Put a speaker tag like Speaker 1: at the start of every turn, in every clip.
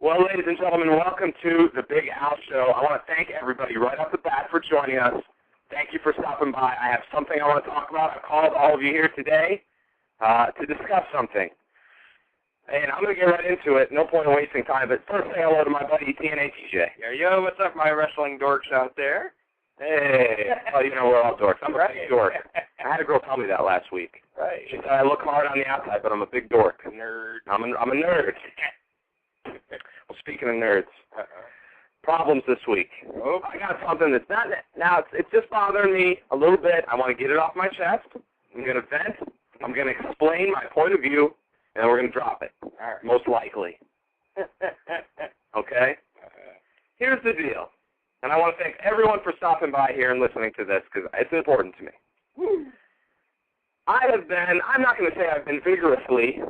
Speaker 1: Well, ladies and gentlemen, welcome to the Big Al Show. I want to thank everybody right off the bat for joining us. Thank you for stopping by. I have something I want to talk about. I've called all of you here today to discuss something. And I'm going to get right into it. No point in wasting time. But first, say hello to my buddy TNA TJ.
Speaker 2: Yo, what's up, my wrestling dorks out there?
Speaker 1: Hey. Oh, you know, we're all dorks. I'm a big dork. I had a girl tell me that last week.
Speaker 2: Right.
Speaker 1: She said I look hard on the outside, but I'm a big dork.
Speaker 2: Nerd.
Speaker 1: I'm a nerd. Well, speaking of nerds, problems this week.
Speaker 2: Oh.
Speaker 1: I got something that's not now. It's just bothering me a little bit. I want to get it off my chest. I'm going to vent. I'm going to explain my point of view, and we're going to drop it.
Speaker 2: All right.
Speaker 1: Most likely. Okay. Here's the deal, and I want to thank everyone for stopping by here and listening to this because it's important to me. I'm not going to say I've been vigorously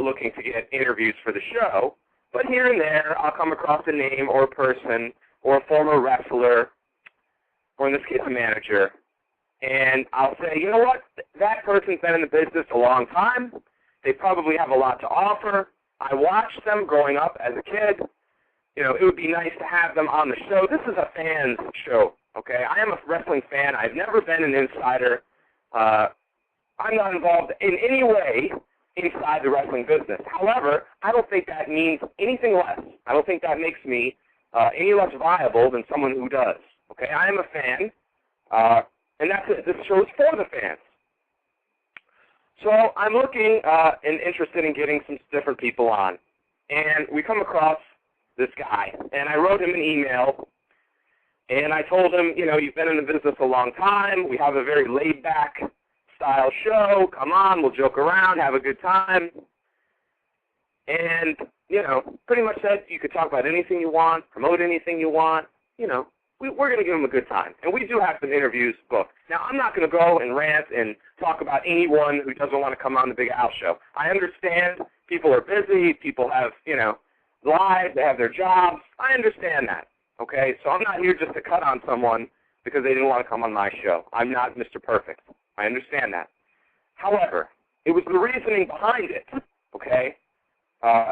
Speaker 1: looking to get interviews for the show, but here and there I'll come across a name or a person or a former wrestler, or in this case a manager, and I'll say, you know what, that person's been in the business a long time. They probably have a lot to offer. I watched them growing up as a kid. You know, it would be nice to have them on the show. This is a fan's show, okay? I am a wrestling fan. I've never been an insider. I'm not involved in any way inside the wrestling business. However, I don't think that means anything less. I don't think that makes me any less viable than someone who does. Okay, I am a fan, and that's it. This show is for the fans. So I'm looking and interested in getting some different people on, and we come across this guy, and I wrote him an email, and I told him, you know, you've been in the business a long time. We have a very laid-back style show. Come on, we'll joke around, have a good time. And, you know, pretty much said you could talk about anything you want, promote anything you want. You know, we're going to give them a good time. And we do have some interviews booked. Now, I'm not going to go and rant and talk about anyone who doesn't want to come on the Big Al Show. I understand people are busy, people have, you know, lives, they have their jobs. I understand that, okay? So I'm not here just to cut on someone because they didn't want to come on my show. I'm not Mr. Perfect. I understand that. However, it was the reasoning behind it, okay,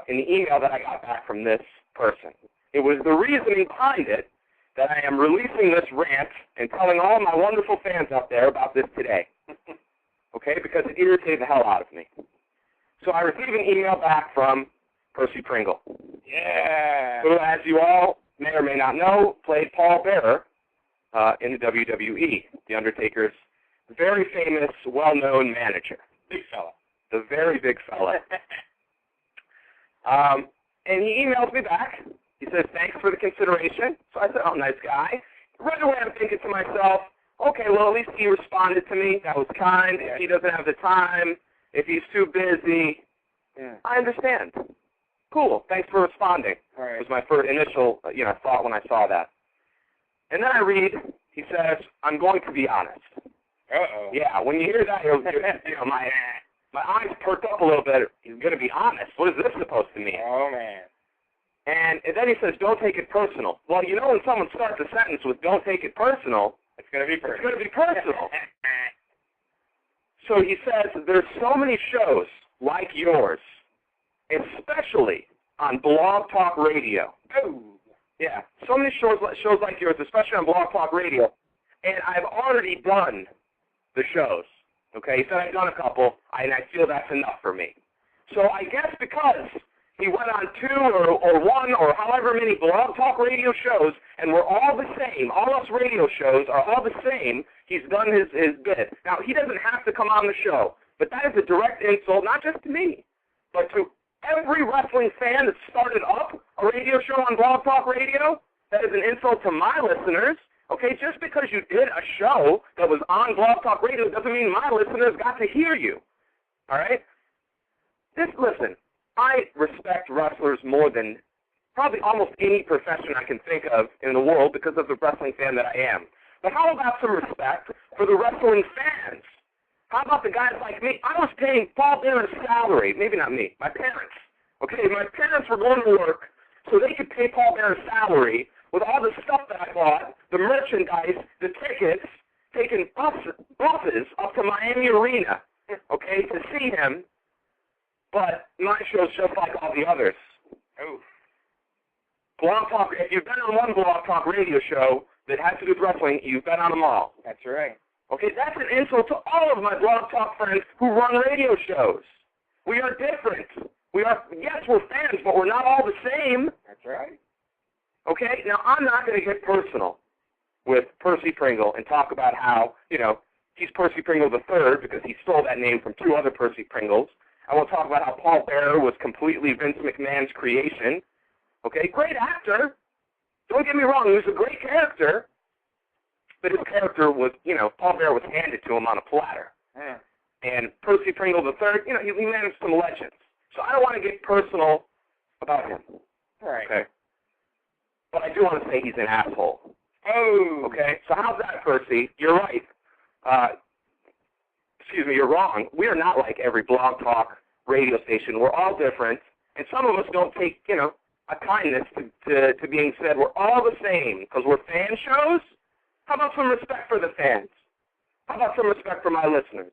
Speaker 1: in the email that I got back from this person. It was the reasoning behind it that I am releasing this rant and telling all my wonderful fans out there about this today, okay, because it irritated the hell out of me. So I received an email back from Percy Pringle.
Speaker 2: Yeah.
Speaker 1: Who, as you all may or may not know, played Paul Bearer in the WWE, The Undertaker's very famous, well-known manager.
Speaker 2: Big fella.
Speaker 1: The very big fella. And he emails me back. He says, thanks for the consideration. So I said, oh, nice guy. Right away I'm thinking to myself, okay, well, at least he responded to me. That was kind. If he doesn't have the time, if he's too busy, I understand. Cool. Thanks for responding.
Speaker 2: All right.
Speaker 1: Was my first initial, thought when I saw that. And then I read, he says, I'm going to be honest.
Speaker 2: Uh-oh.
Speaker 1: Yeah, when you hear that, my eyes perked up a little bit. He's going to be honest. What is this supposed to mean?
Speaker 2: Oh, man.
Speaker 1: And then he says, don't take it personal. Well, you know when someone starts a sentence with don't take it personal,
Speaker 2: It's going to be
Speaker 1: it's going to be personal. So he says, there's so many shows like yours, especially on Blog Talk Radio.
Speaker 2: Oh.
Speaker 1: Yeah, so many shows like yours, especially on Blog Talk Radio, and I've already done the shows. Okay, he said I've done a couple, and I feel that's enough for me. So I guess because he went on 2 or 1 or however many Blog Talk Radio shows, and we're all the same, all us radio shows are all the same, he's done his bit. Now, he doesn't have to come on the show, but that is a direct insult, not just to me, but to every wrestling fan that started up a radio show on Blog Talk Radio. That is an insult to my listeners. Okay, just because you did a show that was on Blog Talk Radio doesn't mean my listeners got to hear you. All right? Listen, I respect wrestlers more than probably almost any profession I can think of in the world because of the wrestling fan that I am. But how about some respect for the wrestling fans? How about the guys like me? I was paying Paul Bearer's salary. Maybe not me, my parents. Okay, my parents were going to work so they could pay Paul Bearer's salary with all the stuff that I bought, the merchandise, the tickets, taking buses up to Miami Arena, okay, to see him. But my show's just like all the others.
Speaker 2: Oh.
Speaker 1: Blog Talk, if you've been on one Blog Talk radio show that has to do with wrestling, you've been on them all.
Speaker 2: That's right.
Speaker 1: Okay, that's an insult to all of my Blog Talk friends who run radio shows. We are different. Yes, we're fans, but we're not all the same.
Speaker 2: That's right.
Speaker 1: Okay, now I'm not going to get personal with Percy Pringle and talk about how, he's Percy Pringle III because he stole that name from two other Percy Pringles. I won't talk about how Paul Bearer was completely Vince McMahon's creation. Okay, great actor. Don't get me wrong, he was a great character. But his character was, Paul Bearer was handed to him on a platter.
Speaker 2: Yeah.
Speaker 1: And Percy Pringle III, he managed some legends. So I don't want to get personal about him.
Speaker 2: Right.
Speaker 1: Okay. But I do want to say he's an asshole.
Speaker 2: Oh.
Speaker 1: Okay. So how's that, Percy? You're right. You're wrong. We are not like every Blog Talk radio station. We're all different. And some of us don't take, a kindness to being said we're all the same because we're fan shows. How about some respect for the fans? How about some respect for my listeners?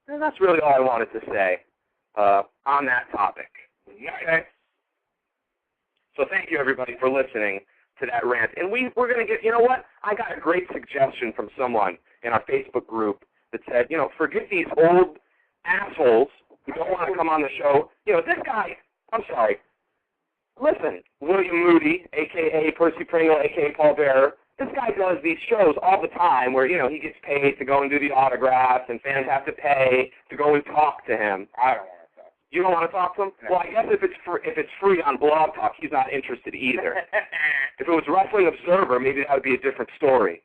Speaker 1: And that's really all I wanted to say on that topic. Okay? So thank you, everybody, for listening to that rant. And we're going to get, I got a great suggestion from someone in our Facebook group that said, forget these old assholes who don't want to come on the show. This guy, I'm sorry. Listen, William Moody, a.k.a. Percy Pringle, a.k.a. Paul Bearer, this guy does these shows all the time where, he gets paid to go and do the autographs and fans have to pay to go and talk to him.
Speaker 2: I don't want to talk.
Speaker 1: You don't want to talk to him?
Speaker 2: No.
Speaker 1: Well, I guess if it's free on Blog Talk, he's not interested either. If it was Wrestling Observer, maybe that would be a different story,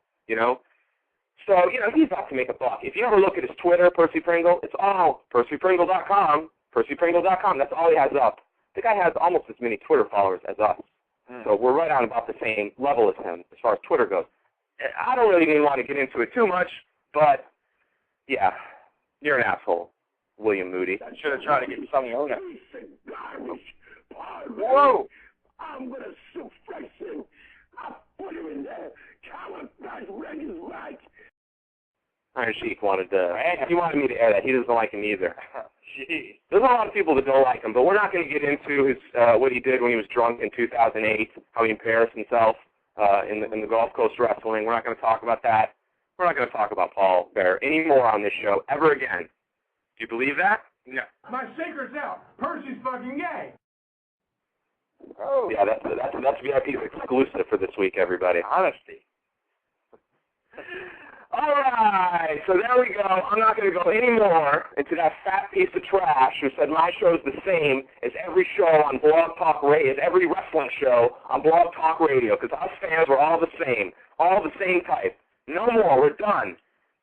Speaker 1: So, he's out to make a buck. If you ever look at his Twitter, Percy Pringle, it's all PercyPringle.com, PercyPringle.com. That's all he has up. The guy has almost as many Twitter followers as us. So we're right on about the same level as him as far as Twitter goes. I don't really even want to get into it too much, but, yeah, you're an asshole, William Moody.
Speaker 2: I should have tried to get some on it.
Speaker 3: Whoa! I'm going to sue Friction. I'll put him in there. Camouflage red is right.
Speaker 1: Iron Sheik wanted me to air that. He doesn't like him either.
Speaker 2: Jeez.
Speaker 1: There's a lot of people that don't like him, but we're not going to get into his what he did when he was drunk in 2008, how he embarrassed himself in the Gulf Coast Wrestling. We're not going to talk about that. We're not going to talk about Paul Bearer anymore on this show ever again. Do you believe that?
Speaker 2: No.
Speaker 3: My secret's out. Percy's fucking gay.
Speaker 2: Oh.
Speaker 1: Yeah, that's VIP's exclusive for this week, everybody.
Speaker 2: Honesty.
Speaker 1: All right, so there we go. I'm not going to go any more into that fat piece of trash who said my show's the same as every show on Blog Talk Radio, as every wrestling show on Blog Talk Radio, because us fans were all the same type. No more. We're done.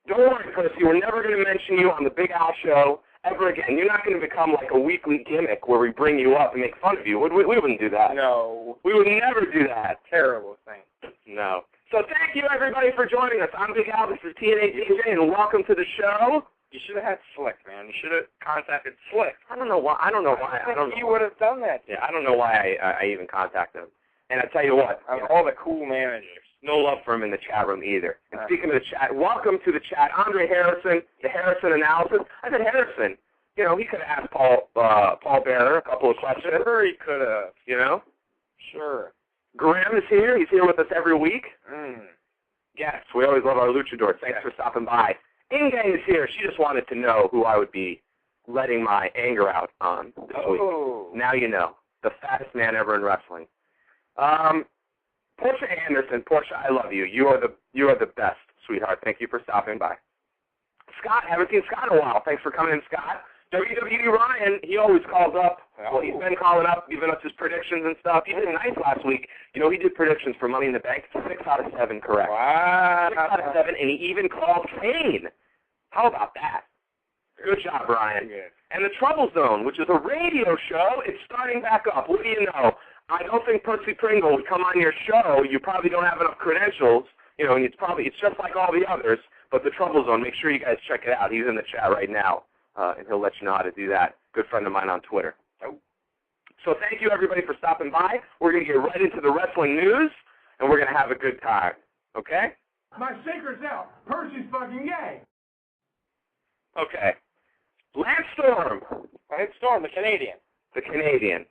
Speaker 1: Don't worry, Percy. We're never going to mention you on the Big Al Show ever again. You're not going to become like a weekly gimmick where we bring you up and make fun of you. We wouldn't do that.
Speaker 2: No.
Speaker 1: We would never do that.
Speaker 2: Terrible thing.
Speaker 1: No. So thank you, everybody, for joining us. I'm Big Al. This is TNA TJ, and welcome to the show.
Speaker 2: You should have had Slick, man. You should have contacted Slick.
Speaker 1: I don't know why.
Speaker 2: I think he would have done that.
Speaker 1: Yeah, I don't know why I even contacted him. And I tell you what,
Speaker 2: All the cool managers.
Speaker 1: no love for him in the chat room either. And speaking of the chat, welcome to the chat, Andre Harrison, the Harrison Analysis. I said Harrison. He could have asked Paul Bearer a couple of questions.
Speaker 2: Sure, he could have. Sure.
Speaker 1: Graham is here. He's here with us every week.
Speaker 2: Mm.
Speaker 1: Yes, we always love our luchadors. Thanks for stopping by. Inge is here. She just wanted to know who I would be letting my anger out on this week. Now you know. The fattest man ever in wrestling. Portia Anderson. Portia, I love you. You are the best, sweetheart. Thank you for stopping by. Scott, haven't seen Scott in a while. Thanks for coming in, Scott. WWE Ryan, he always calls up. Well, he's been calling up, giving us his predictions and stuff. He did nice last week. He did predictions for Money in the Bank. 6 out of 7 correct.
Speaker 2: Wow.
Speaker 1: 6 out of 7, and he even called Kane. How about that? Good job, Brian.
Speaker 2: Good.
Speaker 1: And the Trouble Zone, which is a radio show, it's starting back up. What do you know? I don't think Percy Pringle would come on your show. You probably don't have enough credentials, and it's just like all the others. But the Trouble Zone, make sure you guys check it out. He's in the chat right now, and he'll let you know how to do that. Good friend of mine on Twitter. So thank you, everybody, for stopping by. We're going to get right into the wrestling news, and we're going to have a good time. Okay?
Speaker 3: My secret's out. Percy's fucking gay.
Speaker 1: Okay. Lance Storm.
Speaker 2: Lance Storm, the Canadian.
Speaker 1: The Canadian.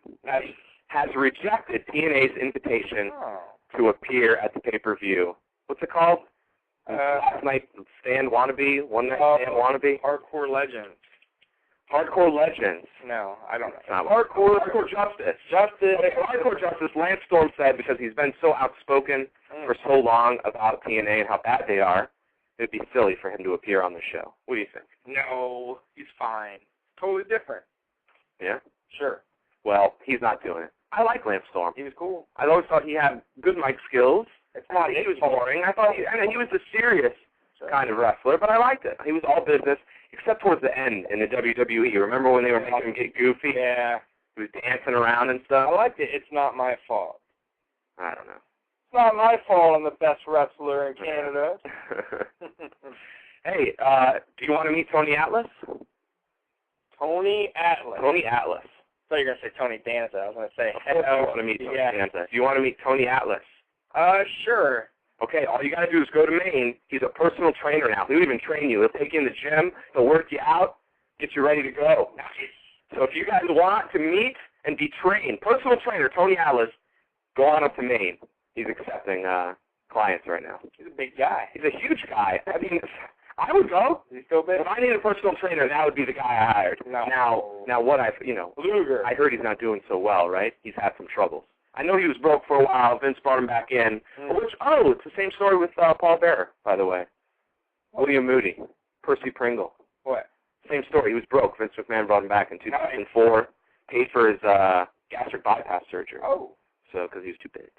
Speaker 1: has rejected TNA's invitation to appear at the pay-per-view. What's it called? Last Night Stand Wannabe? One Night Stand Wannabe?
Speaker 2: Hardcore Legends.
Speaker 1: Hardcore Legends.
Speaker 2: No, I don't know.
Speaker 1: Hardcore Justice. Hardcore Justice, Lance Storm said, because he's been so outspoken for so long about TNA and how bad they are, it'd be silly for him to appear on the show. What do you think?
Speaker 2: No, he's fine. Totally different.
Speaker 1: Yeah?
Speaker 2: Sure.
Speaker 1: Well, he's not doing it. I like Lance Storm.
Speaker 2: He was cool.
Speaker 1: I always thought he had good mic skills.
Speaker 2: It's not.
Speaker 1: He was boring. I thought he was a serious kind of wrestler, but I liked it. He was all business, except towards the end in the WWE. Remember when they were making him get goofy?
Speaker 2: Yeah.
Speaker 1: He was dancing around and stuff.
Speaker 2: I liked it. It's not my fault.
Speaker 1: I don't know.
Speaker 2: It's not my fault I'm the best wrestler in Canada.
Speaker 1: Hey, do you want to meet Tony Atlas?
Speaker 2: Tony Atlas.
Speaker 1: Tony Atlas.
Speaker 2: I thought you were going to say Tony Danza. I was going to say,
Speaker 1: I want to meet Tony Danza. Do you want to meet Tony Atlas?
Speaker 2: Sure.
Speaker 1: Okay, all you got to do is go to Maine. He's a personal trainer now. He'll even train you. He'll take you in the gym. He'll work you out, get you ready to go. So if you guys want to meet and be trained, personal trainer Tony Atlas, go on up to Maine. He's accepting clients right now.
Speaker 2: He's a big guy.
Speaker 1: He's a huge guy. I mean, I would go.
Speaker 2: Is he still big?
Speaker 1: If I need a personal trainer, that would be the guy I hired.
Speaker 2: No.
Speaker 1: Now what
Speaker 2: Luger.
Speaker 1: I heard he's not doing so well, right? He's had some troubles. I know he was broke for a while. Vince brought him back in. It's the same story with Paul Bearer, by the way. William Moody, Percy Pringle.
Speaker 2: What?
Speaker 1: Same story. He was broke. Vince McMahon brought him back in 2004, paid for his gastric bypass surgery.
Speaker 2: Oh.
Speaker 1: So, because he was too big.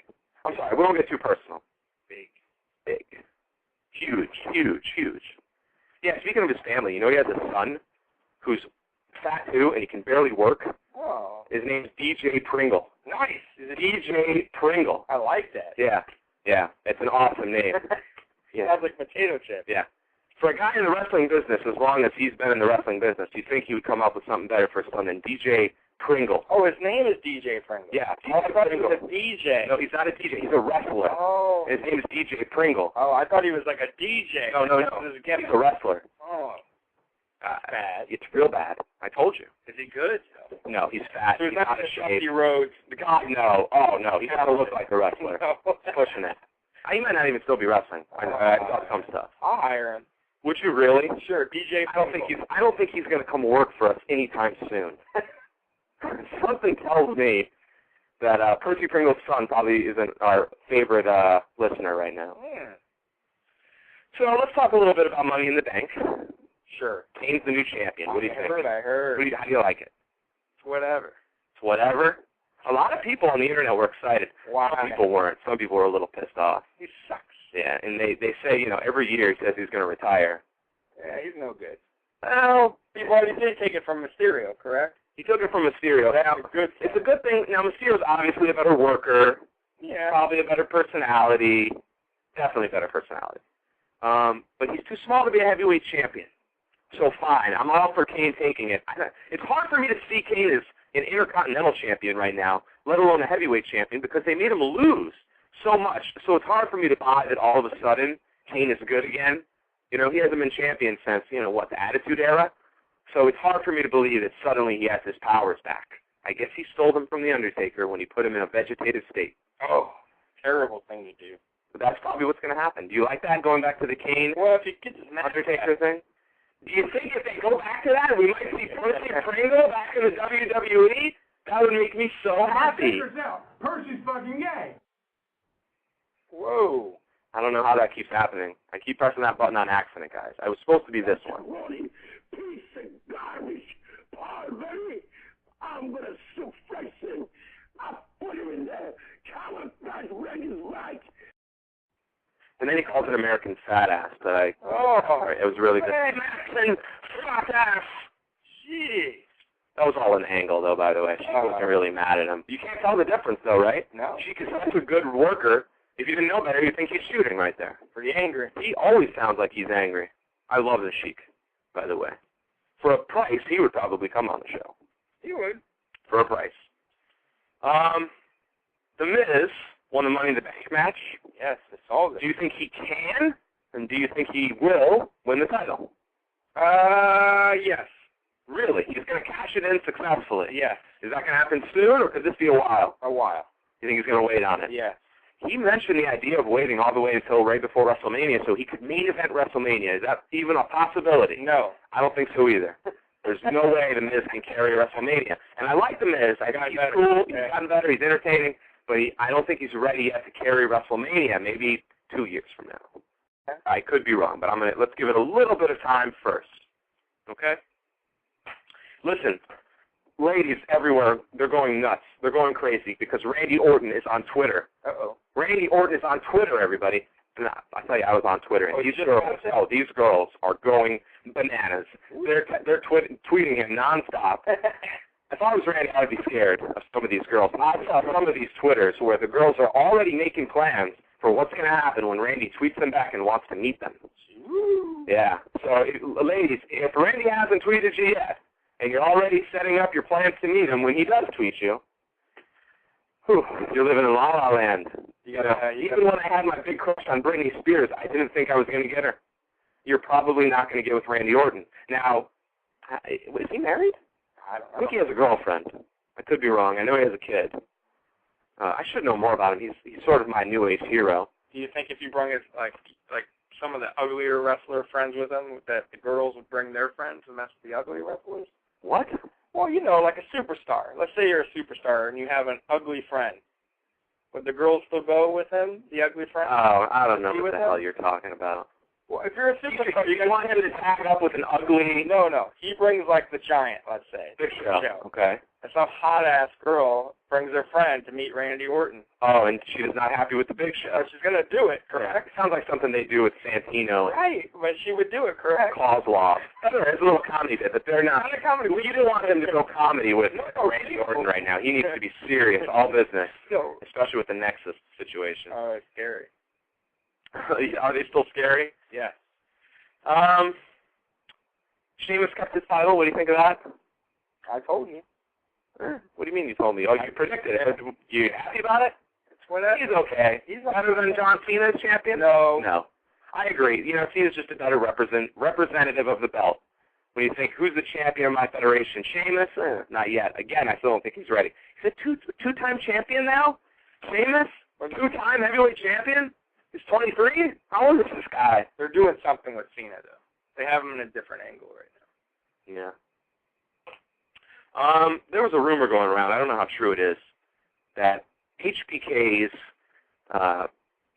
Speaker 1: I'm sorry, we don't get too personal. Big. Huge. Yeah, speaking of his family, you know he has a son who's fat too, and he can barely work.
Speaker 2: Oh.
Speaker 1: His name's DJ Pringle.
Speaker 2: Nice.
Speaker 1: DJ Pringle.
Speaker 2: I like that.
Speaker 1: Yeah. It's an awesome name. Yeah.
Speaker 2: Sounds like potato chip.
Speaker 1: Yeah. For a guy in the wrestling business, as long as he's been in the wrestling business, you'd think he would come up with something better for his son than DJ Pringle.
Speaker 2: Oh, his name is DJ Pringle.
Speaker 1: Yeah.
Speaker 2: I thought he was a DJ.
Speaker 1: No, he's not a DJ. He's a wrestler.
Speaker 2: Oh.
Speaker 1: His name is DJ Pringle.
Speaker 2: Oh, I thought he was like a DJ.
Speaker 1: No. He's a wrestler.
Speaker 2: Oh. Bad.
Speaker 1: It's real bad. I told you.
Speaker 2: Is he good?
Speaker 1: No, he's fat.
Speaker 2: So he's not
Speaker 1: out of shape.
Speaker 2: Dusty Rhodes.
Speaker 1: God, no. Oh, no. He's got to look like a wrestler.
Speaker 2: No.
Speaker 1: Pushing it. He might not even still be wrestling. I saw some stuff.
Speaker 2: I'll hire him.
Speaker 1: Would you really?
Speaker 2: Sure, DJ.
Speaker 1: I don't think he's going to come work for us anytime soon. Something tells me that Percy Pringle's son probably isn't our favorite listener right now.
Speaker 2: Yeah.
Speaker 1: So let's talk a little bit about Money in the Bank.
Speaker 2: Sure.
Speaker 1: Kane's the new champion. What do you think?
Speaker 2: I heard.
Speaker 1: How do you like it?
Speaker 2: It's whatever.
Speaker 1: It's whatever? A lot of people on the internet were excited.
Speaker 2: Why?
Speaker 1: Some people weren't. Some people were a little pissed off.
Speaker 2: He sucks.
Speaker 1: Yeah, and they say, every year he says he's going to retire.
Speaker 2: Yeah, he's no good.
Speaker 1: Well,
Speaker 2: he did take it from Mysterio, correct?
Speaker 1: He took it from Mysterio. Now, it's a good thing. Now, Mysterio's obviously a better worker.
Speaker 2: Yeah.
Speaker 1: Probably a better personality. Definitely a better personality. But he's too small to be a heavyweight champion. So fine, I'm all for Kane taking it. It's hard for me to see Kane as an Intercontinental champion right now, let alone a heavyweight champion, because they made him lose so much. So it's hard for me to buy that all of a sudden Kane is good again. He hasn't been champion since, the Attitude Era. So it's hard for me to believe that suddenly he has his powers back. I guess he stole them from The Undertaker when he put him in a vegetative state.
Speaker 2: Oh, terrible thing to do.
Speaker 1: But that's probably what's going to happen. Do you like that, going back to the Kane
Speaker 2: if he gets his
Speaker 1: Undertaker thing? Do you think if they go back to that, we might see Percy Pringle back in the WWE? That would make me so happy.
Speaker 3: Percy's fucking gay.
Speaker 2: Whoa.
Speaker 1: I don't know how that keeps happening. I keep pressing that button on accident, guys. I was supposed to be this one.
Speaker 3: Piece of garbage. Paul Bearer, I'm going to sue Flexing. I'll put him in there. Camouflage red is right.
Speaker 1: And then he calls it American fat ass, but it was really good. Hey, Maxon, fat ass. Jeez. That was all an angle, though, by the way. She wasn't really mad at him. You can't tell the difference, though, right?
Speaker 2: No.
Speaker 1: Sheik is such a good worker. If you didn't know better, you'd think he's shooting right there.
Speaker 2: Pretty angry.
Speaker 1: He always sounds like he's angry. I love the Sheik, by the way. For a price, he would probably come on the show.
Speaker 2: He would.
Speaker 1: For a price. The Miz won the Money in the Bank match.
Speaker 2: Yes, it's all good.
Speaker 1: Do you think he can, and do you think he will win the title?
Speaker 2: Yes.
Speaker 1: Really? He's going to cash it in successfully?
Speaker 2: Yes.
Speaker 1: Is that going to happen soon, or could this be a while?
Speaker 2: A while.
Speaker 1: You think he's going to wait on it?
Speaker 2: Yes.
Speaker 1: He mentioned the idea of waiting all the way until right before WrestleMania so he could main event WrestleMania. Is that even a possibility?
Speaker 2: No.
Speaker 1: I don't think so either. There's no way The Miz can carry WrestleMania. And I like The Miz. I think he's cool. He's gotten better. He's entertaining. But I don't think he's ready yet to carry WrestleMania, maybe 2 years from now. I could be wrong, but let's give it a little bit of time first. Okay? Listen, ladies everywhere, they're going nuts. They're going crazy because Randy Orton is on Twitter.
Speaker 2: Uh-oh.
Speaker 1: Randy Orton is on Twitter, everybody. And I tell you, I was on Twitter, and these girls are going bananas. They're tweeting him nonstop. If I was Randy, I'd be scared of some of these girls. I saw some of these Twitters where the girls are already making plans for what's going to happen when Randy tweets them back and wants to meet them. Yeah. So, ladies, if Randy hasn't tweeted you yet, and you're already setting up your plans to meet him when he does tweet you, you're living in La La Land. Even when I had my big crush on Britney Spears, I didn't think I was going to get her. You're probably not going to get with Randy Orton. Now, is he married?
Speaker 2: I don't know.
Speaker 1: I think he has a girlfriend. I could be wrong. I know he has a kid. I should know more about him. He's sort of my new age hero.
Speaker 2: Do you think if you bring it like some of the uglier wrestler friends with them, that the girls would bring their friends and mess with the ugly wrestlers?
Speaker 1: What?
Speaker 2: Well, like a superstar. Let's say you're a superstar and you have an ugly friend. Would the girls still go with him, the ugly friend?
Speaker 1: Oh, I don't know what the hell you're talking about.
Speaker 2: Well, if you're a superstar,
Speaker 1: you want him to tag up with an ugly...
Speaker 2: No. He brings, the giant, let's say.
Speaker 1: Big Show. Okay.
Speaker 2: And some hot-ass girl brings her friend to meet Randy Orton.
Speaker 1: Oh, and she is not happy with the Big Show.
Speaker 2: But she's going to do it, correct?
Speaker 1: Yeah. Sounds like something they do with Santino.
Speaker 2: Right, but she would do it, correct?
Speaker 1: Kozlov. It's a little comedy bit, but they're not.
Speaker 2: Not a comedy.
Speaker 1: You don't want him to go comedy with Randy Orton right now. He needs to be serious, all business, especially with the Nexus situation.
Speaker 2: Oh, it's scary.
Speaker 1: Are they still scary?
Speaker 2: Yeah.
Speaker 1: Sheamus kept his title. What do you think of that?
Speaker 2: I told you.
Speaker 1: What do you mean you told me? Oh, you predicted it. You happy about it? He's okay. He's better than John Cena as champion? No. I agree. Cena's just a better representative of the belt. When you think, who's the champion of my federation? Sheamus? Not yet. Again, I still don't think he's ready. He's a two-time champion now? Sheamus? Two-time heavyweight champion? He's 23? How old is this guy?
Speaker 2: They're doing something with Cena, though. They have him in a different angle right now.
Speaker 1: Yeah. There was a rumor going around, I don't know how true it is, that HBK's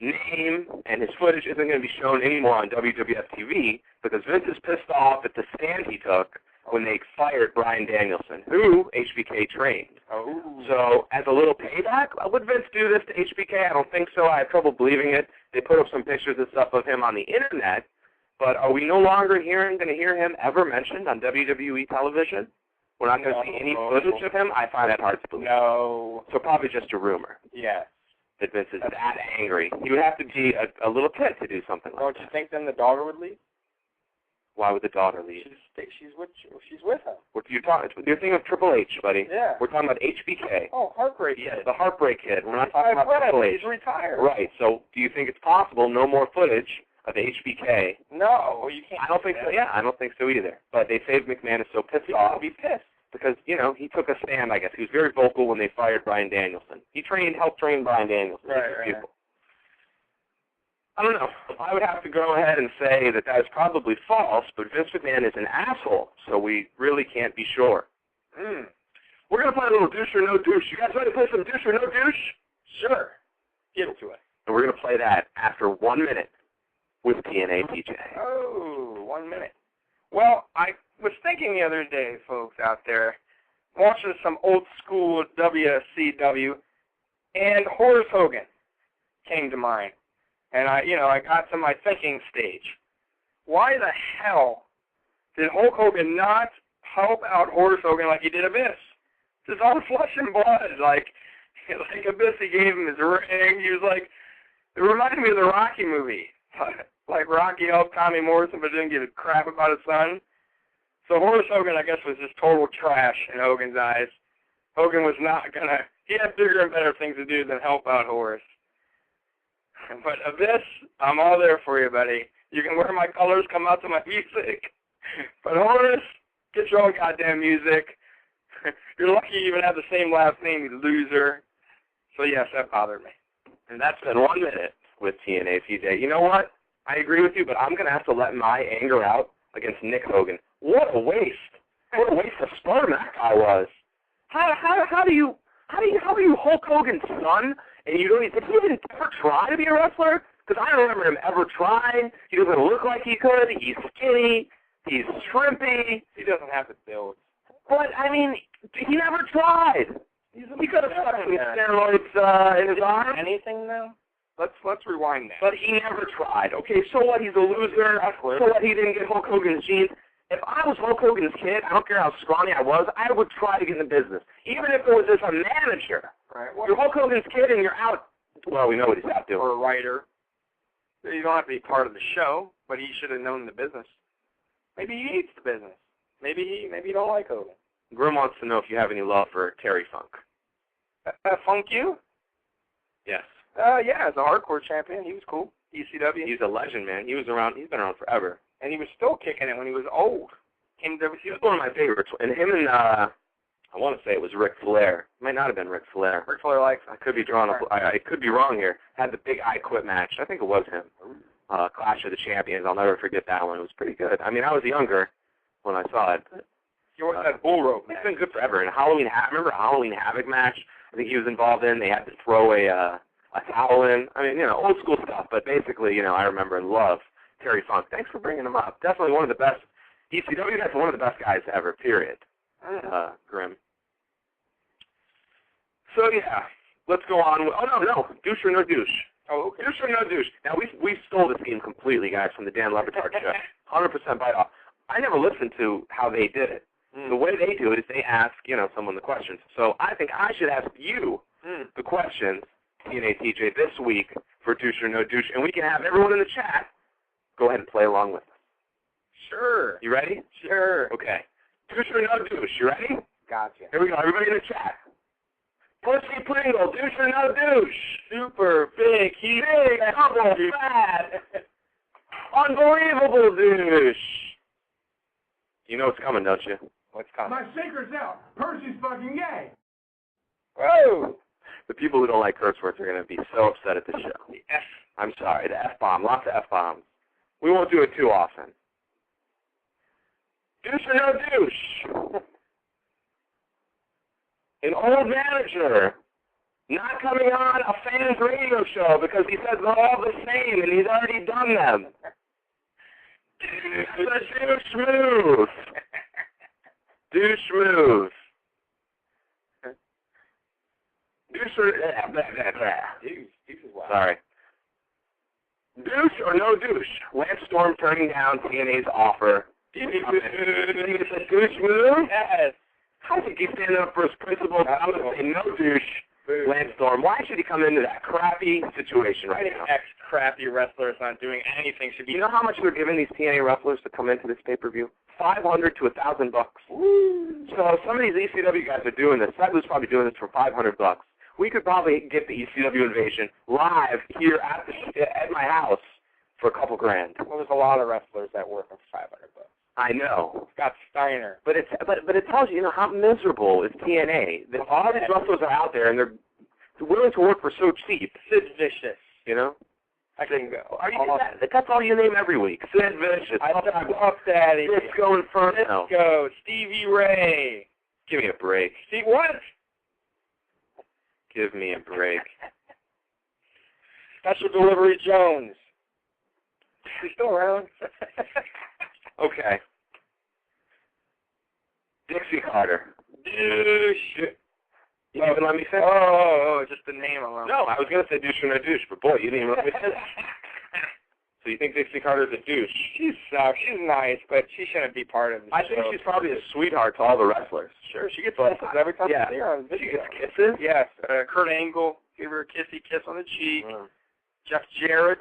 Speaker 1: name and his footage isn't going to be shown anymore on WWF TV because Vince is pissed off at the stand he took when they fired Bryan Danielson, who HBK trained.
Speaker 2: Oh.
Speaker 1: So as a little payback, would Vince do this to HBK? I don't think so. I have trouble believing it. They put up some pictures and stuff of him on the Internet, but are we no longer going to hear him ever mentioned on WWE television? We're not going to see any footage of him? I find that hard to believe.
Speaker 2: No.
Speaker 1: So probably just a rumor.
Speaker 2: Yes.
Speaker 1: That Vince is that angry. He would have to be a little kid to do something like that.
Speaker 2: Don't you think then the daughter would leave?
Speaker 1: Why would the daughter leave?
Speaker 2: She's with him.
Speaker 1: What you're thinking of Triple H, buddy.
Speaker 2: Yeah.
Speaker 1: We're talking about HBK.
Speaker 2: Oh, Heartbreak Kid.
Speaker 1: Yes, the Heartbreak Kid. We're not talking about Triple H.
Speaker 2: He's retired.
Speaker 1: Right. So do you think it's possible no more footage of HBK?
Speaker 2: No, you can't.
Speaker 1: I don't think so. Yeah, I don't think so either. But they say McMahon is so pissed off.
Speaker 2: He'll be pissed.
Speaker 1: Because, he took a stand, I guess. He was very vocal when they fired Bryan Danielson. He helped train Bryan Danielson.
Speaker 2: Right.
Speaker 1: I don't know. I would have to go ahead and say that is probably false, but Vince McMahon is an asshole, so we really can't be sure. We're going to play a little douche or no douche. You guys ready to play some douche or no douche?
Speaker 2: Sure. Give it to us.
Speaker 1: And we're going to play that after 1 minute with TNA PJ.
Speaker 2: Oh, 1 minute. Well, I was thinking the other day, folks out there, watching some old school WCW, and Horace Hogan came to mind. And I got to my thinking stage. Why the hell did Hulk Hogan not help out Horace Hogan like he did Abyss? Just all flesh and blood. Like Abyss, he gave him his ring. He was like, it reminded me of the Rocky movie. Like Rocky helped Tommy Morrison but didn't give a crap about his son. So Horace Hogan, I guess, was just total trash in Hogan's eyes. Hogan was not going to, he had bigger and better things to do than help out Horace. But Abyss, I'm all there for you, buddy. You can wear my colors, come out to my music. But Horace, get get your own goddamn music. You're lucky you even have the same last name, you loser. So, yes, that bothered me.
Speaker 1: And that's been 1 minute with TNA TJ. You know what? I agree with you, but I'm going to have to let my anger out against Nick Hogan. What a waste. What a waste of sperm that guy was. How are you Hulk Hogan's son, and you don't did he even ever try to be a wrestler? Because I don't remember him ever trying. He doesn't look like he could. He's skinny. He's shrimpy.
Speaker 2: He doesn't have the build.
Speaker 1: But, I mean, he never tried. He could have stuck some steroids in his arm.
Speaker 2: Anything now? Let's rewind that.
Speaker 1: But he never tried. Okay, so what? He's a loser. So what? He didn't get Hulk Hogan's genes. If I was Hulk Hogan's kid, I don't care how scrawny I was, I would try to get in the business. Even if it was as a manager.
Speaker 2: Right.
Speaker 1: Well, you're Hulk Hogan's kid and you're out. Well, we know what he's out doing.
Speaker 2: Or a writer. You don't have to be part of the show, but he should have known the business. Maybe he hates the business. Maybe he don't like Hogan.
Speaker 1: Grim wants to know if you have any love for Terry Funk.
Speaker 2: Funk you?
Speaker 1: Yes.
Speaker 2: Yeah, as a hardcore champion, he was cool. ECW.
Speaker 1: He's a legend, man. He's been around forever.
Speaker 2: And he was still kicking it when he was old. Came to
Speaker 1: He was one of my favorites. And him and, I want to say it was Ric Flair. It might not have been Ric Flair.
Speaker 2: Ric Flair likes
Speaker 1: I could be I could be wrong here. Had the big I Quit match. I think it was him. Clash of the Champions. I'll never forget that one. It was pretty good. I mean, I was younger when I saw it.
Speaker 2: You always had bull rope.
Speaker 1: It's been good forever. And I remember a Halloween Havoc match I think he was involved in. They had to throw a towel in. I mean, old school stuff. But basically, I remember and love Terry Funk. Thanks for bringing him up. Definitely one of the best. ECW guys, one of the best guys ever, period. Grim. So, yeah, let's go on. No. Douche or no douche.
Speaker 2: Oh, okay.
Speaker 1: Douche or no douche. Now, we stole this game completely, guys, from the Dan Lebertard show. 100% bite off. I never listened to how they did it. The way they do it is they ask, someone the questions. So I think I should ask you the questions, TNA TJ, this week for douche or no douche, and we can have everyone in the chat go ahead and play along with us.
Speaker 2: Sure.
Speaker 1: You ready?
Speaker 2: Sure.
Speaker 1: Okay. Douche or no douche. You ready?
Speaker 2: Gotcha.
Speaker 1: Here we go. Everybody in the chat. Pussy Pringle, douche or no douche?
Speaker 2: Super big,
Speaker 1: big, double, fat, unbelievable douche. You know what's coming, don't you?
Speaker 2: What's coming?
Speaker 3: My secret's out. Percy's fucking gay.
Speaker 2: Whoa!
Speaker 1: The people who don't like curse words are going to be so upset at the show.
Speaker 2: The F.
Speaker 1: I'm sorry, the F-bomb, lots of F-bombs. We won't do it too often. Douche or no douche? An old manager not coming on a fan's radio show because he says they're all the same and he's already done them. Douche move. Douche move. Douche or...
Speaker 2: Douche is wild.
Speaker 1: Sorry. Douche or no douche? Lance Storm turning down TNA's offer. You think it's a douche move?
Speaker 2: Yes.
Speaker 1: I think he's standing up for his principles. I'm going to say no douche, Lance Storm. Why should he come into that crappy situation right now?
Speaker 2: Ex-crappy wrestlers not doing anything should be...
Speaker 1: You know how much we're giving these TNA wrestlers to come into this pay-per-view? $500 to $1,000. So some of these ECW guys are doing this. Sadler's probably doing this for $500. We could probably get the ECW invasion live here at my house for a couple grand.
Speaker 2: Well, there's a lot of wrestlers that work for $500.
Speaker 1: I know.
Speaker 2: Scott Steiner.
Speaker 1: But it tells you, how miserable is TNA. That all these wrestlers are out there and they're willing to work for so cheap.
Speaker 2: Sid Vicious.
Speaker 1: I can go. That's all you name every week. Sid Vicious.
Speaker 2: Puff Daddy.
Speaker 1: Disco Inferno.
Speaker 2: Disco. Stevie Ray.
Speaker 1: Give me a break.
Speaker 2: See what?
Speaker 1: Give me a break.
Speaker 2: Special Delivery Jones. He's still around.
Speaker 1: Okay. Dixie Carter.
Speaker 2: Douche.
Speaker 1: You even let me finish?
Speaker 2: Oh, just the name alone.
Speaker 1: No, I was going to say douche or no douche, but boy, you didn't even let me finish. So you think Dixie Carter's a douche?
Speaker 2: She's nice, but she shouldn't be part of the show.
Speaker 1: I think she's probably a sweetheart to all the wrestlers.
Speaker 2: Sure, she gets kisses every time I see her on video.
Speaker 1: She gets kisses?
Speaker 2: Yes. Kurt Angle gave her a kissy kiss on the cheek. Jeff Jarrett.